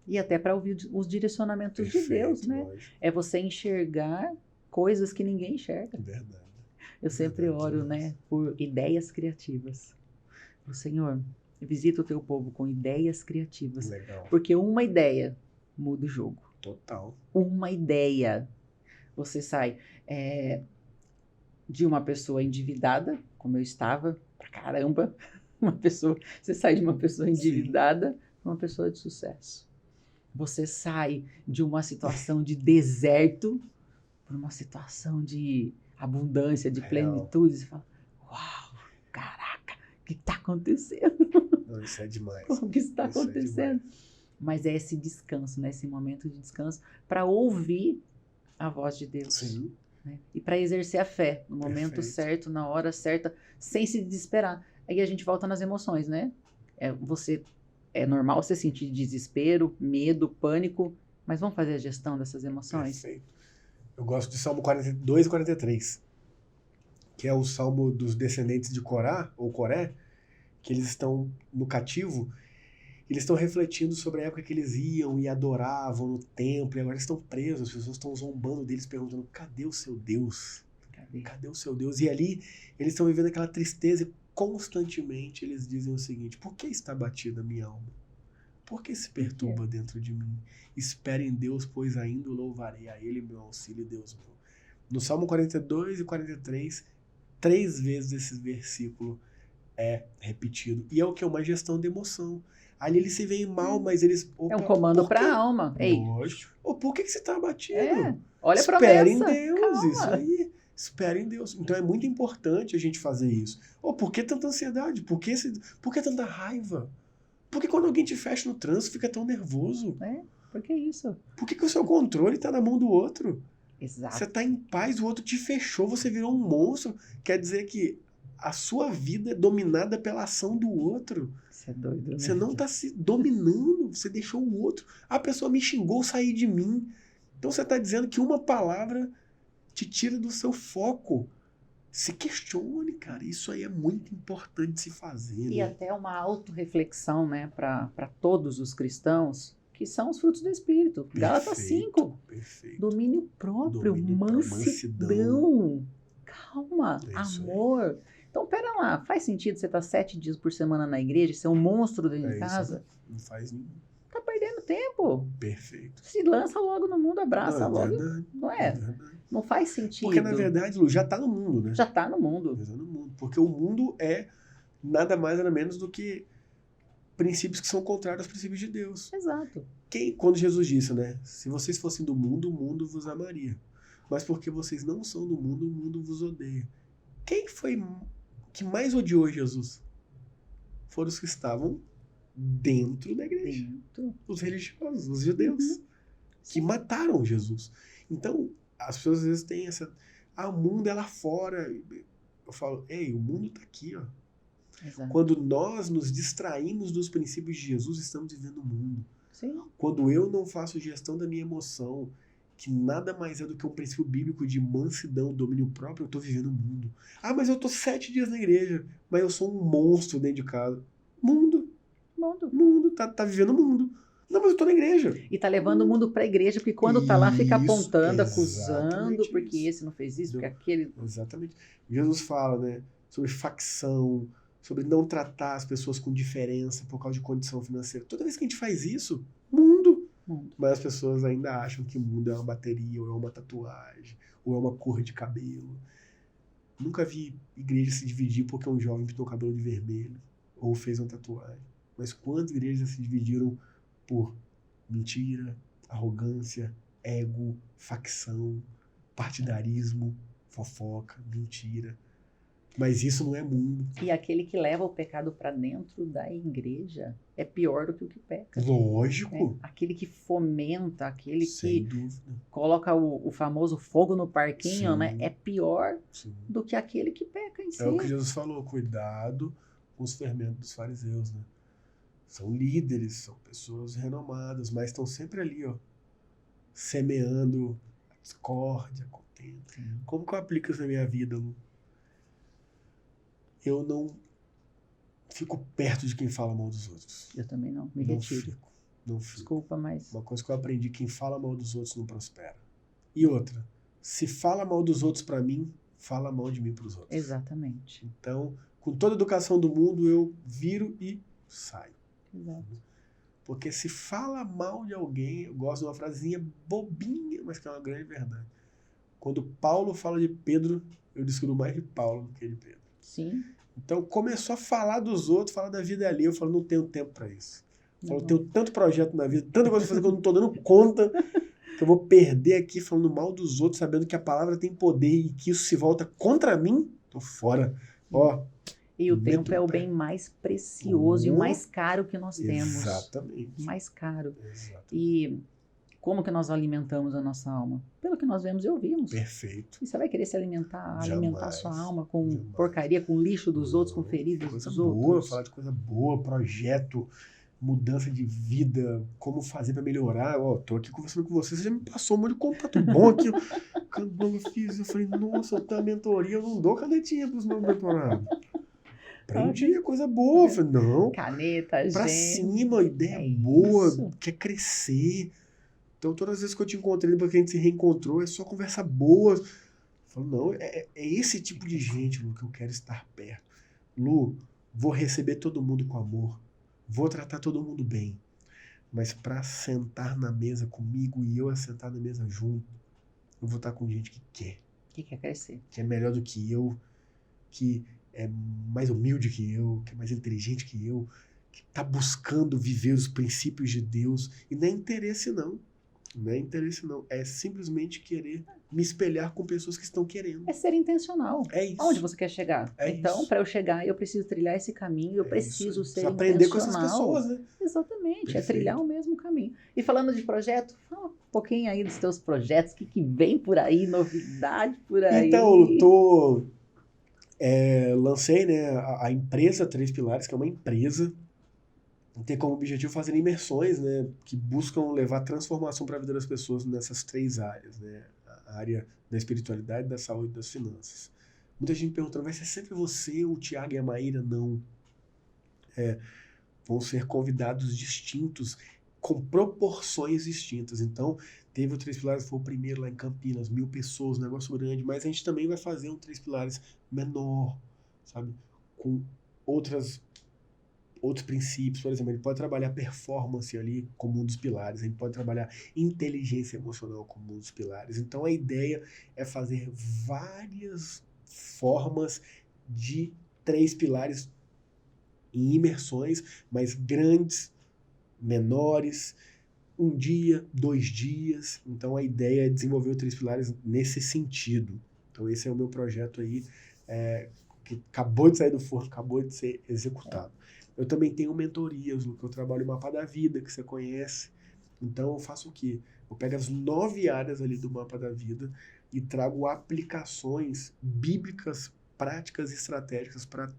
E até para ouvir os direcionamentos de Deus, né? Lógico. É você enxergar coisas que ninguém enxerga. Verdade. Eu sempre oro, né, por ideias criativas. O Senhor, visita o teu povo com ideias criativas. Legal. Porque uma ideia muda o jogo. Total. Uma ideia. Você sai de uma pessoa endividada, como eu estava, pra caramba. Você sai de uma pessoa endividada para uma pessoa de sucesso. Você sai de uma situação de deserto para uma situação de abundância, de plenitude. Você fala, uau, caraca, o que está acontecendo? Não, isso é demais. O que está acontecendo? Mas é esse descanso, né? Esse momento de descanso para ouvir a voz de Deus. Sim. Né? E para exercer a fé no momento certo, na hora certa, sem se desesperar. Aí a gente volta nas emoções, né? É normal você sentir desespero, medo, pânico, mas vamos fazer a gestão dessas emoções? Perfeito. Eu gosto de Salmo 42 e 43, que é o salmo dos descendentes de Corá, ou Coré, que eles estão no cativo, eles estão refletindo sobre a época que eles iam e adoravam no templo, e agora eles estão presos, as pessoas estão zombando deles, perguntando, cadê o seu Deus? Cadê o seu Deus? E ali, eles estão vivendo aquela tristeza e constantemente eles dizem o seguinte, por que está batida a minha alma? Por que se perturba dentro de mim? Espere em Deus, pois ainda o louvarei a Ele, meu auxílio, Deus meu. No Salmo 42 e 43, 3 vezes esse versículo é repetido. E é o que? Uma gestão de emoção. Ali eles se veem mal, mas eles... Opa, é um comando para a alma. Ei. Lógico. Por que você está abatido? Olha a promessa. Espere em Deus, calma. Isso aí. Espere em Deus. Então é muito importante a gente fazer isso. Por que tanta ansiedade? Por que tanta raiva? Por que quando alguém te fecha no trânsito fica tão nervoso? Por que isso? Por que o seu controle está na mão do outro? Exato. Você está em paz, o outro te fechou, você virou um monstro. Quer dizer que a sua vida é dominada pela ação do outro. Você é doido, né? Você não está se dominando, você deixou o outro. A pessoa me xingou, saí de mim. Então você está dizendo que uma palavra te tira do seu foco. Se questione, cara. Isso aí é muito importante se fazer. E né? até uma autorreflexão, né, para todos os cristãos, que são os frutos do Espírito. Perfeito, Gálatas 5. Perfeito. Domínio próprio, mansidão. Calma, amor. Então, pera lá, faz sentido você estar 7 dias por semana na igreja, ser um monstro dentro de casa? Não faz nenhum. Tá perdendo tempo. Perfeito. Se lança logo no mundo, abraça logo. Verdade, não é? Não faz sentido. Porque, na verdade, Lu, já está no mundo, né? Já está no mundo. Já tá no mundo. Porque o mundo é nada mais, nada menos do que princípios que são contrários aos princípios de Deus. Exato. Quando Jesus disse, né? Se vocês fossem do mundo, o mundo vos amaria. Mas porque vocês não são do mundo, o mundo vos odeia. Quem foi que mais odiou Jesus? Foram os que estavam dentro da igreja. Os religiosos, os judeus. Que mataram Jesus. Então, as pessoas às vezes têm essa... o mundo é lá fora. Eu falo, o mundo está aqui, ó. Exato. Quando nós nos distraímos dos princípios de Jesus, estamos vivendo o mundo. Sim. Quando eu não faço gestão da minha emoção, que nada mais é do que um princípio bíblico de mansidão, domínio próprio, eu estou vivendo o mundo. Mas eu estou 7 dias na igreja, mas eu sou um monstro dentro de casa. Mundo. Tá vivendo o mundo. Não, mas eu tô na igreja. E tá levando o mundo pra igreja, porque quando tá lá fica apontando, acusando, porque isso. esse não fez isso, porque aquele... Exatamente. Jesus fala, né, sobre facção, sobre não tratar as pessoas com diferença por causa de condição financeira. Toda vez que a gente faz isso, mundo. Mas as pessoas ainda acham que mundo é uma bateria, ou é uma tatuagem, ou é uma cor de cabelo. Nunca vi igreja se dividir porque um jovem pintou o cabelo de vermelho, ou fez uma tatuagem. Mas quantas igrejas se dividiram por mentira, arrogância, ego, facção, partidarismo, fofoca, mentira. Mas isso não é mundo. E aquele que leva o pecado para dentro da igreja é pior do que o que peca. Lógico. Aquele que fomenta, aquele Sem que dúvida. coloca o famoso fogo no parquinho, Sim. né? É pior Sim. do que aquele que peca em si. É o que Jesus falou, cuidado com os fermentos dos fariseus, né? São líderes, são pessoas renomadas, mas estão sempre ali, ó, semeando a discórdia, a contenda. Como que eu aplico isso na minha vida, Lu? Eu não fico perto de quem fala mal dos outros. Eu também não, me Não retiro. fico. Não fico. Desculpa, mas... Uma coisa que eu aprendi, quem fala mal dos outros não prospera. E outra, se fala mal dos outros pra mim, fala mal de mim pros outros. Exatamente. Então, com toda a educação do mundo, eu viro e saio. Exato. Porque se fala mal de alguém, eu gosto de uma frasezinha bobinha, mas que é uma grande verdade. Quando Paulo fala de Pedro, eu descubro mais de Paulo do que de Pedro. Sim. Então começou a falar dos outros, falar da vida ali. Eu falo, não tenho tempo pra isso. Eu falo, tenho tanto projeto na vida, tanta coisa pra fazer que eu não tô dando conta, que eu vou perder aqui falando mal dos outros, sabendo que a palavra tem poder e que isso se volta contra mim. Tô fora. Ó. E o tempo é o bem mais precioso e o mais caro que nós temos. Exatamente. Mais caro. Exatamente. E como que nós alimentamos a nossa alma? Pelo que nós vemos e ouvimos. Perfeito. E você vai querer se alimentar a sua alma com Jamais. Porcaria, com lixo dos outros, com feridas coisa dos boa, outros? falar de coisa boa, projeto, mudança de vida, como fazer pra melhorar. Ó, tô aqui conversando com você, você já me passou um monte de contato bom aqui. Eu falei, nossa, eu tenho mentoria, eu não dou canetinha pros meus mentorados. Aprendi coisa boa. Eu falei, não. Caneta, pra cima, ideia boa, quer crescer. Então, todas as vezes que eu te encontrei, depois que a gente se reencontrou, é só conversa boa. Eu falo, não, é esse tipo de gente, Lu, que eu quero estar perto. Lu, vou receber todo mundo com amor. Vou tratar todo mundo bem. Mas pra sentar na mesa comigo e eu sentar na mesa junto, eu vou estar com gente que quer. Que quer crescer. Que é melhor do que eu, que é mais humilde que eu, que é mais inteligente que eu, que tá buscando viver os princípios de Deus. E não é interesse, não. Não é interesse, não. É simplesmente querer me espelhar com pessoas que estão querendo. É ser intencional. É isso. Aonde você quer chegar? É então, para eu chegar, eu preciso trilhar esse caminho, eu preciso ser intencional. Aprender com essas pessoas, né? Exatamente, Perfeito. É trilhar o mesmo caminho. E falando de projeto, fala um pouquinho aí dos teus projetos, o que vem por aí, novidade por aí. Então, eu lancei, né, a empresa Três Pilares, que é uma empresa tem como objetivo fazer imersões, né, que buscam levar transformação para a vida das pessoas nessas três áreas, né, a área da espiritualidade, da saúde e das finanças. Muita gente perguntando, vai ser sempre você, o Tiago e a Maíra? Não. Vão ser convidados distintos, com proporções distintas. Então, teve o Três Pilares, foi o primeiro lá em Campinas, 1.000 pessoas, um negócio grande, mas a gente também vai fazer um Três Pilares menor, sabe, com outros princípios. Por exemplo, a gente pode trabalhar performance ali como um dos pilares, a gente pode trabalhar inteligência emocional como um dos pilares. Então a ideia é fazer várias formas de três pilares em imersões, mas grandes, menores, 1 dia, 2 dias. Então a ideia é desenvolver o Três Pilares nesse sentido. Então esse é o meu projeto aí, que acabou de sair do forno, acabou de ser executado. Eu também tenho mentorias, que eu trabalho o Mapa da Vida, que você conhece. Então eu faço o quê? Eu pego as 9 áreas ali do Mapa da Vida e trago aplicações bíblicas, práticas e estratégicas para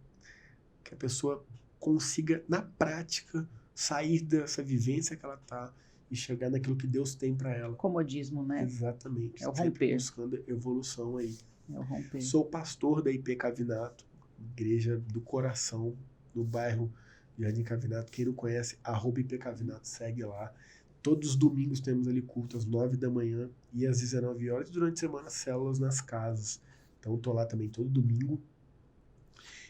que a pessoa consiga, na prática, sair dessa vivência que ela está e chegar naquilo que Deus tem para ela. Comodismo, né? Exatamente. É o sempre romper. buscando evolução aí. É o romper. Sou pastor da IP Cavinato, igreja do coração, no bairro Jardim Cavinato. Quem não conhece, @IP Cavinato, segue lá. Todos os domingos temos ali culto às 9 da manhã e às 19 horas. Durante a semana, células nas casas. Então, estou lá também todo domingo.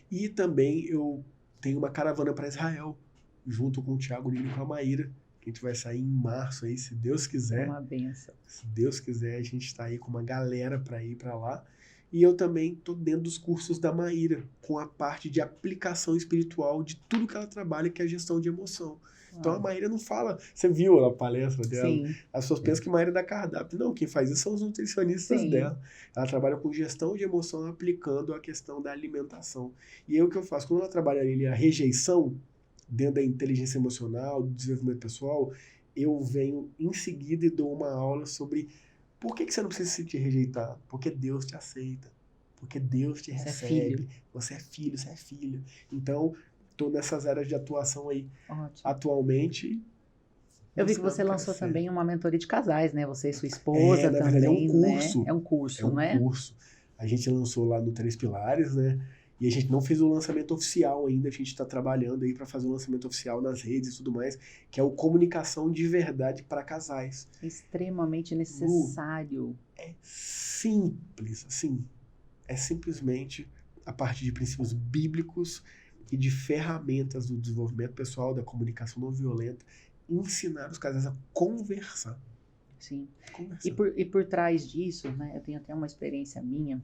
E também eu tenho uma caravana para Israel, junto com o Tiago Nino e com a Maíra. Que a gente vai sair em março aí, se Deus quiser. Uma benção. Se Deus quiser, a gente está aí com uma galera para ir para lá. E eu também estou dentro dos cursos da Maíra, com a parte de aplicação espiritual de tudo que ela trabalha, que é a gestão de emoção. Então a Maíra não fala... Você viu a palestra dela? Sim. As pessoas pensam que Maíra é da cardápio. Não, quem faz isso são os nutricionistas Sim. dela. Ela trabalha com gestão de emoção, aplicando a questão da alimentação. E aí o que eu faço? Quando ela trabalha ali a rejeição, dentro da inteligência emocional, do desenvolvimento pessoal, eu venho em seguida e dou uma aula sobre... Por que você não precisa se sentir rejeitado? Porque Deus te aceita. Porque Deus te recebe. Você é filho, você é filha. Então, estou nessas áreas de atuação aí. Ótimo. Atualmente. Eu vi que você lançou também uma mentoria de casais, né? Você e sua esposa na também, verdade, é um curso. Né? É um curso, É um né? curso. A gente lançou lá no Três Pilares, né? E a gente não fez o lançamento oficial ainda, a gente está trabalhando aí para fazer o lançamento oficial nas redes e tudo mais, que é o Comunicação de Verdade para Casais. Extremamente necessário. É simples, assim, é simplesmente a partir de princípios bíblicos e de ferramentas do desenvolvimento pessoal, da comunicação não violenta, ensinar os casais a conversar. Sim. Conversar. E por trás disso, né, eu tenho até uma experiência minha,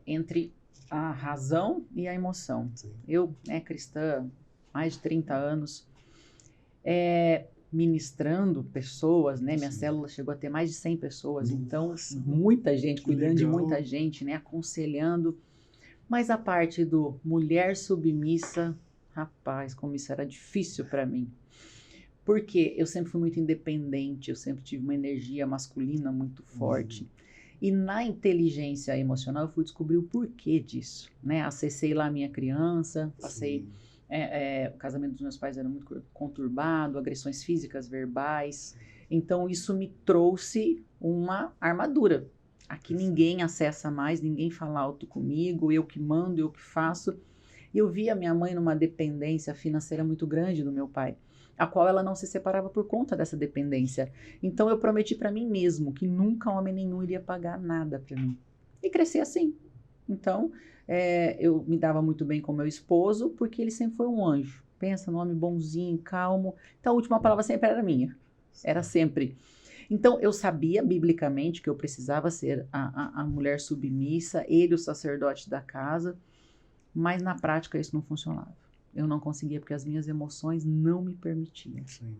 entre a razão e a emoção. Sim. Eu, cristã, mais de 30 anos, ministrando pessoas, né? Minha Sim. célula chegou a ter mais de 100 pessoas, Nossa, então muita gente, cuidando de legal. muita gente, né? Aconselhando. Mas a parte do mulher submissa, rapaz, como isso era difícil para mim. Porque eu sempre fui muito independente, eu sempre tive uma energia masculina muito forte. E na inteligência emocional eu fui descobrir o porquê disso, né? Acessei lá a minha criança, passei... o casamento dos meus pais era muito conturbado, agressões físicas, verbais. Então isso me trouxe uma armadura. Aqui ninguém acessa mais, ninguém fala alto comigo, eu que mando, eu que faço. E eu vi a minha mãe numa dependência financeira muito grande do meu pai, a qual ela não se separava por conta dessa dependência. Então eu prometi para mim mesmo que nunca homem nenhum iria pagar nada para mim. E cresci assim. Então, eu me dava muito bem com meu esposo, porque ele sempre foi um anjo. Pensa, um homem bonzinho, calmo. Então a última palavra sempre era minha. Era sempre. Então eu sabia biblicamente que eu precisava ser a mulher submissa, ele o sacerdote da casa, mas na prática isso não funcionava. Eu não conseguia porque as minhas emoções não me permitiam. Sim.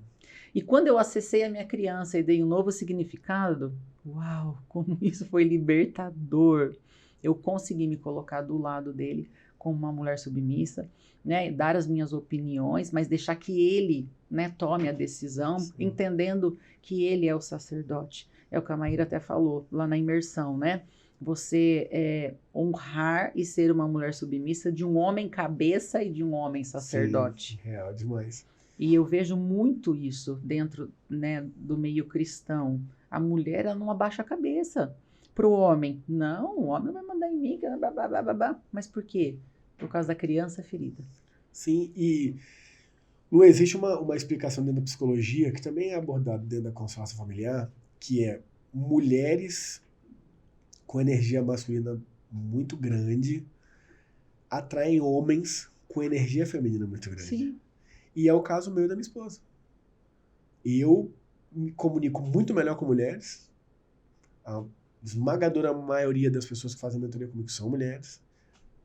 E quando eu acessei a minha criança e dei um novo significado, uau, como isso foi libertador. Eu consegui me colocar do lado dele como uma mulher submissa, né, dar as minhas opiniões, mas deixar que ele, né, tome a decisão, Sim. entendendo que ele é o sacerdote. É o que a Maíra até falou lá na imersão, né? Você honrar e ser uma mulher submissa de um homem cabeça e de um homem sacerdote. Sim, real demais. E eu vejo muito isso dentro, né, do meio cristão. A mulher, ela não abaixa a cabeça para o homem. Não, o homem vai mandar em mim, blá, blá, blá, blá, blá. Mas por quê? Por causa da criança ferida. Sim, e Lu, existe uma explicação dentro da psicologia que também é abordada dentro da consciência familiar, que é mulheres com energia masculina muito grande atraem homens com energia feminina muito grande. Sim. E é o caso meu e da minha esposa. Eu me comunico muito melhor com mulheres. A esmagadora maioria das pessoas que fazem mentoria comigo são mulheres.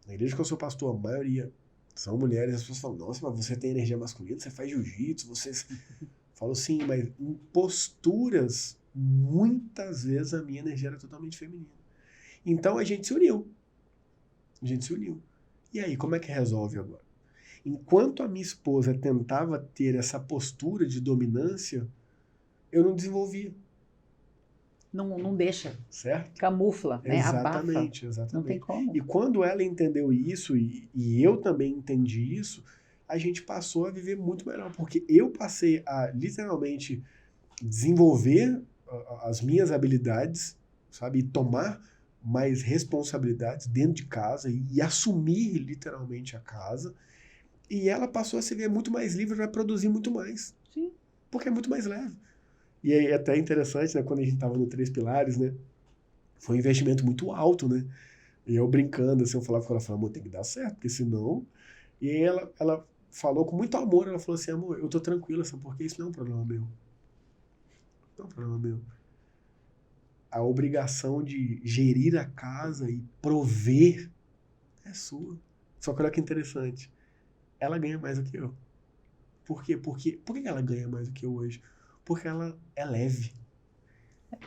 Na igreja que eu sou pastor, a maioria são mulheres. As pessoas falam, nossa, mas você tem energia masculina, você faz jiu-jitsu, você... Falo, sim, mas em posturas, muitas vezes a minha energia era totalmente feminina. Então a gente se uniu. E aí, como é que resolve agora? Enquanto a minha esposa tentava ter essa postura de dominância, eu não desenvolvia. Não deixa. Certo? Camufla, né? Exatamente, Abafa. exatamente. Não tem como. E quando ela entendeu isso, e eu também entendi isso, a gente passou a viver muito melhor. Porque eu passei a, literalmente, desenvolver as minhas habilidades, sabe? E tomar mais responsabilidades dentro de casa e assumir, literalmente, a casa. E ela passou a se ver muito mais livre para produzir muito mais. Sim. Porque é muito mais leve. E aí é até interessante, né? Quando a gente tava no 3 Pilares, né? Foi um investimento muito alto, né? E eu brincando, assim, eu falava com ela, amor, tem que dar certo, porque senão... E aí ela falou com muito amor, ela falou assim, amor, eu tô tranquila, sabe? Porque isso não é um problema meu. Não é um problema meu. A obrigação de gerir a casa e prover é sua. Só que olha que interessante. Ela ganha mais do que eu. Por quê? Por que ela ganha mais do que eu hoje? Porque ela é leve.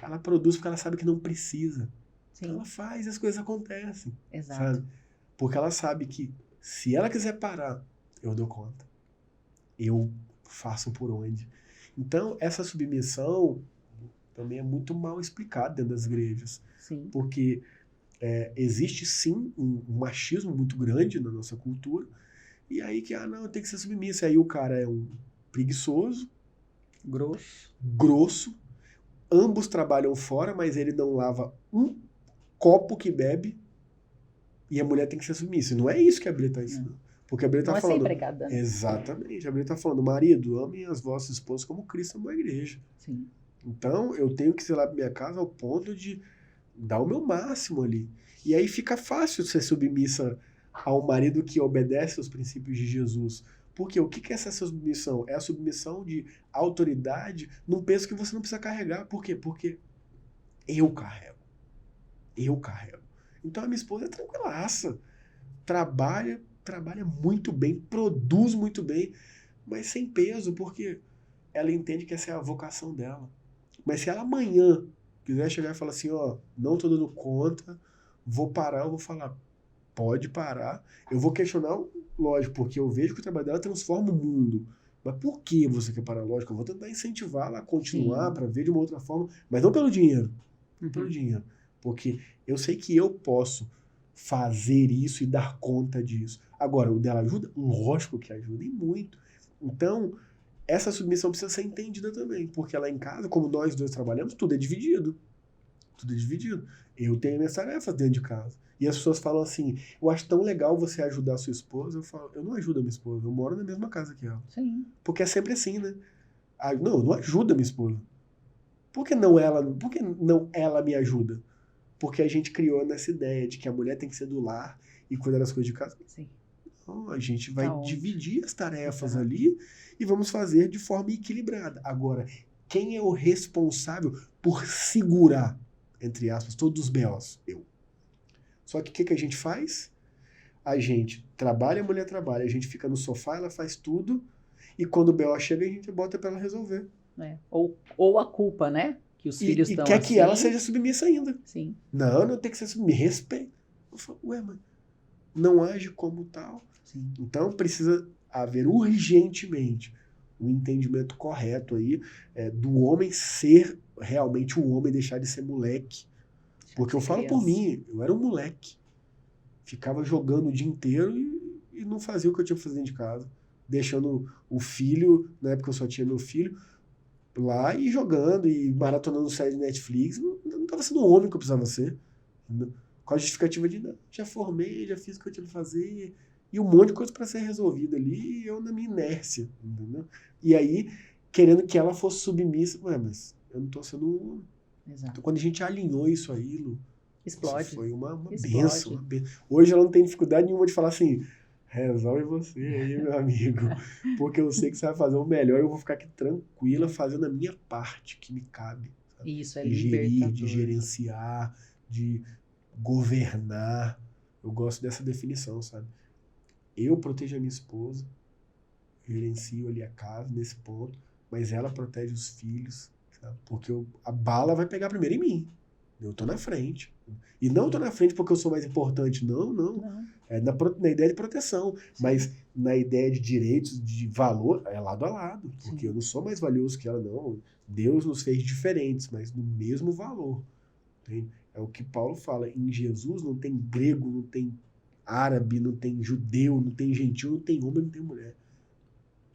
Ela produz porque ela sabe que não precisa. Sim. Ela faz e as coisas acontecem. Exato. Sabe? Porque ela sabe que se ela quiser parar, eu dou conta. Eu faço por onde. Então, essa submissão também é muito mal explicada dentro das igrejas. Sim. Porque existe sim um machismo muito grande na nossa cultura. E aí que, não, tem que ser submissa. Aí o cara é um preguiçoso, grosso. Ambos trabalham fora, mas ele não lava um copo que bebe. E a mulher tem que ser submissa. Não é isso que a Bíblia está ensinando. Porque a Bíblia está falando... Não é ser empregada. Exatamente. A Bíblia está falando, marido, amem as vossas esposas como Cristo amou a igreja. Sim. Então, eu tenho que zelar pra minha casa ao ponto de dar o meu máximo ali. E aí fica fácil ser submissa ao marido que obedece aos princípios de Jesus. Porque o que é essa submissão? É a submissão de autoridade num peso que você não precisa carregar. Por quê? Porque eu carrego. Eu carrego. Então a minha esposa é tranquilaça. Trabalha muito bem, produz muito bem, mas sem peso, porque ela entende que essa é a vocação dela. Mas se ela amanhã quiser chegar e falar assim, ó, não tô dando conta, vou parar, eu vou falar, pode parar. Eu vou questionar, lógico, porque eu vejo que o trabalho dela transforma o mundo. Mas por que você quer parar? Lógico, eu vou tentar incentivá-la a continuar para ver de uma outra forma, mas não pelo dinheiro. Não pelo dinheiro. Porque eu sei que eu posso fazer isso e dar conta disso. Agora, o dela ajuda? Lógico que ajuda e muito. Então, essa submissão precisa ser entendida também, porque lá em casa, como nós dois trabalhamos, tudo é dividido. Tudo é dividido. Eu tenho minhas tarefas dentro de casa. E as pessoas falam assim, eu acho tão legal você ajudar a sua esposa. Eu falo, eu não ajudo a minha esposa, eu moro na mesma casa que ela. Sim. Porque é sempre assim, né? Não, eu não ajudo a minha esposa. Por que não ela me ajuda? Porque a gente criou nessa ideia de que a mulher tem que ser do lar e cuidar das coisas de casa. Sim. Então, a gente vai dividir as tarefas ali e vamos fazer de forma equilibrada. Agora, quem é o responsável por segurar, entre aspas, todos os B.O.s? Eu. Só que o que a gente faz? A gente trabalha, a mulher trabalha, a gente fica no sofá, ela faz tudo, e quando o B.O. chega, a gente bota pra ela resolver. Ou a culpa, né? Que os filhos estão assim. E quer que ela assim. seja submissa ainda. Sim. Não tem que ser submissa. Me respeita. Eu falo, ué, mas não age como tal. Sim. Então precisa haver urgentemente um entendimento correto aí do homem ser realmente um homem, deixar de ser moleque. Porque eu falo por mim, eu era um moleque. Ficava jogando o dia inteiro e não fazia o que eu tinha que fazer dentro de casa. Deixando o filho, na época eu só tinha meu filho, lá e jogando e maratonando série de Netflix. Não estava sendo o homem que eu precisava ser. Com a justificativa de, não, já formei, já fiz o que eu tinha que fazer. E um monte de coisa para ser resolvida ali, e eu na minha inércia, entendeu? E aí, querendo que ela fosse submissa, mas eu não tô sendo um homem. Exato. Então, quando a gente alinhou isso aí, Lu, explode. Isso foi uma benção. Hoje ela não tem dificuldade nenhuma de falar assim, resolve você aí, meu amigo, porque eu sei que você vai fazer o melhor e eu vou ficar aqui tranquila fazendo a minha parte que me cabe. Sabe? Isso é de gerir, de libertador. gerenciar, de governar. Eu gosto dessa definição, sabe? Eu protejo a minha esposa, gerencio ali a casa nesse ponto, mas ela protege os filhos, sabe? Porque a bala vai pegar primeiro em mim. Eu tô na frente. E não tô na frente porque eu sou mais importante, não. É na ideia de proteção. Sim. Mas na ideia de direitos, de valor, é lado a lado. Porque Sim. eu não sou mais valioso que ela, não. Deus nos fez diferentes, mas no mesmo valor. Entende? É o que Paulo fala. Em Jesus não tem grego, não tem árabe, não tem judeu, não tem gentil, não tem homem, não tem mulher.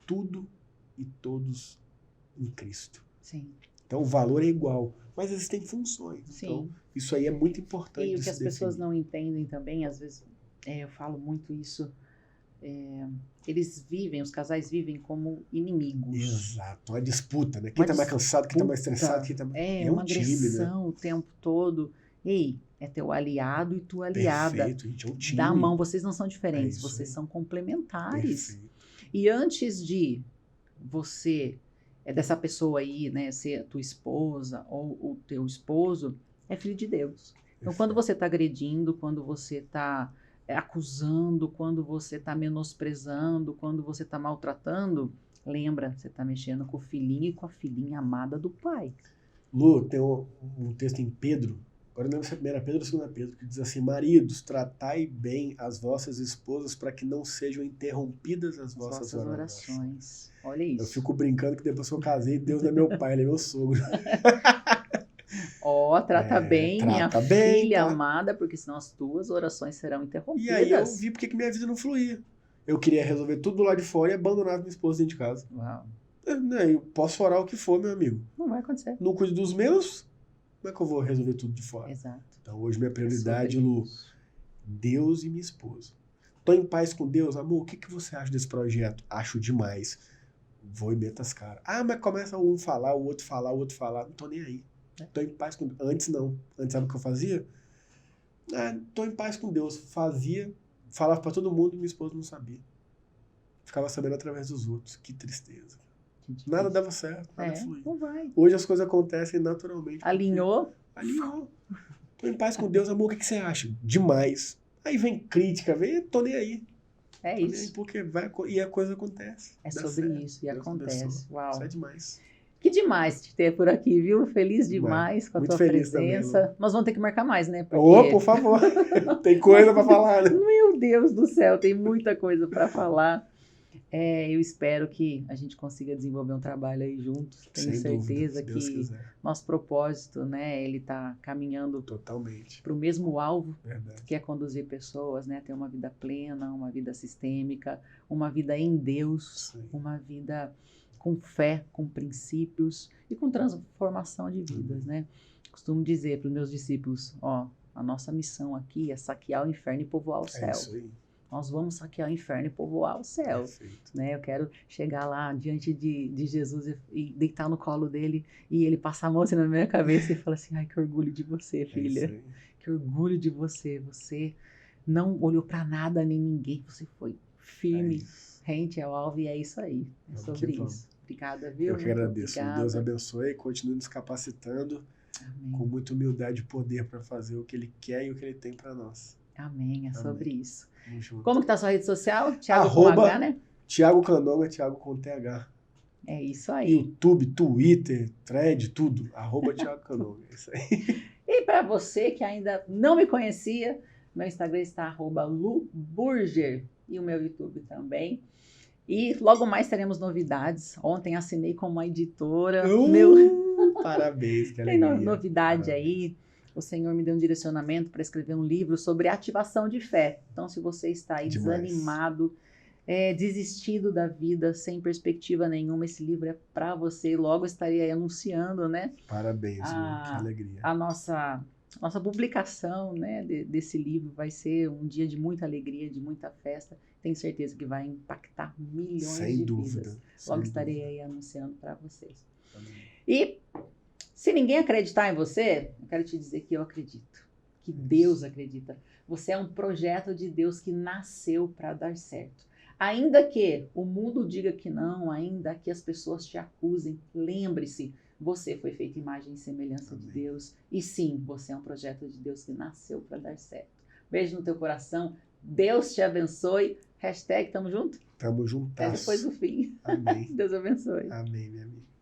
Tudo e todos em Cristo. Sim. Então o valor é igual. Mas existem funções. Sim. Então, isso aí é muito importante. E o que as pessoas não entendem também, às vezes, eu falo muito isso, os casais vivem como inimigos. Exato, uma disputa, né? Quem tá mais cansado, quem tá mais estressado, quem tá mais... É uma agressão, né? O tempo todo. Ei, é teu aliado e tua aliada. Perfeito, gente, é um time. Dá a mão, vocês não são diferentes, vocês são complementares. Perfeito. E antes de você... dessa pessoa aí, né, ser a tua esposa ou o teu esposo, é filho de Deus. Então, quando você está agredindo, quando você está acusando, quando você está menosprezando, quando você está maltratando, lembra, você está mexendo com o filhinho e com a filhinha amada do pai. Lu, tem um texto em Pedro, agora não lembro se é 1 Pedro ou 2 Pedro, que diz assim, maridos, tratai bem as vossas esposas para que não sejam interrompidas as vossas orações. Olha isso. Eu fico brincando que depois que eu casei, Deus não é meu pai, ele é meu sogro. Trata bem minha filha amada, porque senão as tuas orações serão interrompidas. E aí eu vi porque que minha vida não fluía. Eu queria resolver tudo do lado de fora e abandonar minha esposa dentro de casa. Uau. Eu posso orar o que for, meu amigo. Não vai acontecer. Não cuido dos meus, como é que eu vou resolver tudo de fora? Exato. Então hoje minha prioridade, Lu, Deus e minha esposa. Tô em paz com Deus, amor, o que você acha desse projeto? Acho demais. Vou e meto as caras. Ah, mas começa um falar, o outro falar, o outro falar. Não tô nem aí. Tô em paz com Deus. Antes não. Antes sabe o que eu fazia? Ah, tô em paz com Deus. Fazia, falava pra todo mundo e minha esposa não sabia. Ficava sabendo através dos outros. Que tristeza. Nada dava certo, nada fluía. Não vai. Hoje as coisas acontecem naturalmente. Alinhou? Alinhou. Tô em paz com Deus, amor, o que você acha? Demais. Aí vem crítica, vem, tô nem aí. É Tô nem isso. aí porque vai, e a coisa acontece. É Dá sobre certo. isso, e Deus acontece. abençoe. Uau. Isso é demais. Que demais te ter por aqui, viu? Feliz demais com a Muito tua feliz presença. também, Nós vamos ter que marcar mais, né? Porque... Ô, por favor. Tem coisa pra falar, né? Meu Deus do céu, tem muita coisa para falar. Eu espero que a gente consiga desenvolver um trabalho aí juntos. Tenho Sem dúvida, certeza se Deus que quiser. nosso propósito, né, ele está caminhando Totalmente. para o mesmo alvo, Verdade. que é conduzir pessoas, né, ter uma vida plena, uma vida sistêmica, uma vida em Deus, Sim. uma vida com fé, com princípios e com transformação de vidas, né? Costumo dizer para os meus discípulos, ó, a nossa missão aqui é saquear o inferno e povoar o céu. É isso aí. Nós vamos saquear o inferno e povoar o céu. Perfeito. Né? Eu quero chegar lá diante de Jesus e deitar no colo dele e ele passar a mão assim na minha cabeça e falar assim, ai, que orgulho de você, filha. É isso aí. Que orgulho de você. Você não olhou para nada nem ninguém. Você foi firme, rente ao alvo e é isso aí. É sobre isso. Obrigada, viu? Eu que agradeço. Obrigada. Deus abençoe e continue nos capacitando. Amém. Com muita humildade e poder para fazer o que Ele quer e o que Ele tem para nós. Amém. É sobre isso. Vamos junto. Como que tá a sua rede social? Thiago com H, né? Thiago Candonga, Thiago com TH. É isso aí. YouTube, Twitter, Thread, tudo. @Thiago Candonga. É isso aí. E para você que ainda não me conhecia, meu Instagram está @luburger e o meu YouTube também. E logo mais teremos novidades. Ontem assinei com uma editora. Parabéns, que Tem alegria. novidade Parabéns. aí. O Senhor me deu um direcionamento para escrever um livro sobre ativação de fé. Então, se você está aí desanimado, desistido da vida, sem perspectiva nenhuma, esse livro é para você. Logo estarei aí anunciando, né? Parabéns, que alegria. A nossa publicação, né, desse livro vai ser um dia de muita alegria, de muita festa. Tenho certeza que vai impactar milhões de vidas. Logo estarei aí anunciando para vocês. Amém. E se ninguém acreditar em você, eu quero te dizer que eu acredito, que Deus acredita. Você é um projeto de Deus que nasceu para dar certo. Ainda que o mundo diga que não, ainda que as pessoas te acusem, lembre-se, você foi feito imagem e semelhança de Deus. E sim, você é um projeto de Deus que nasceu para dar certo. Beijo no teu coração. Deus te abençoe. #tamo junto? Tamo juntas. Até depois do fim. Amém. Deus abençoe. Amém, minha amiga.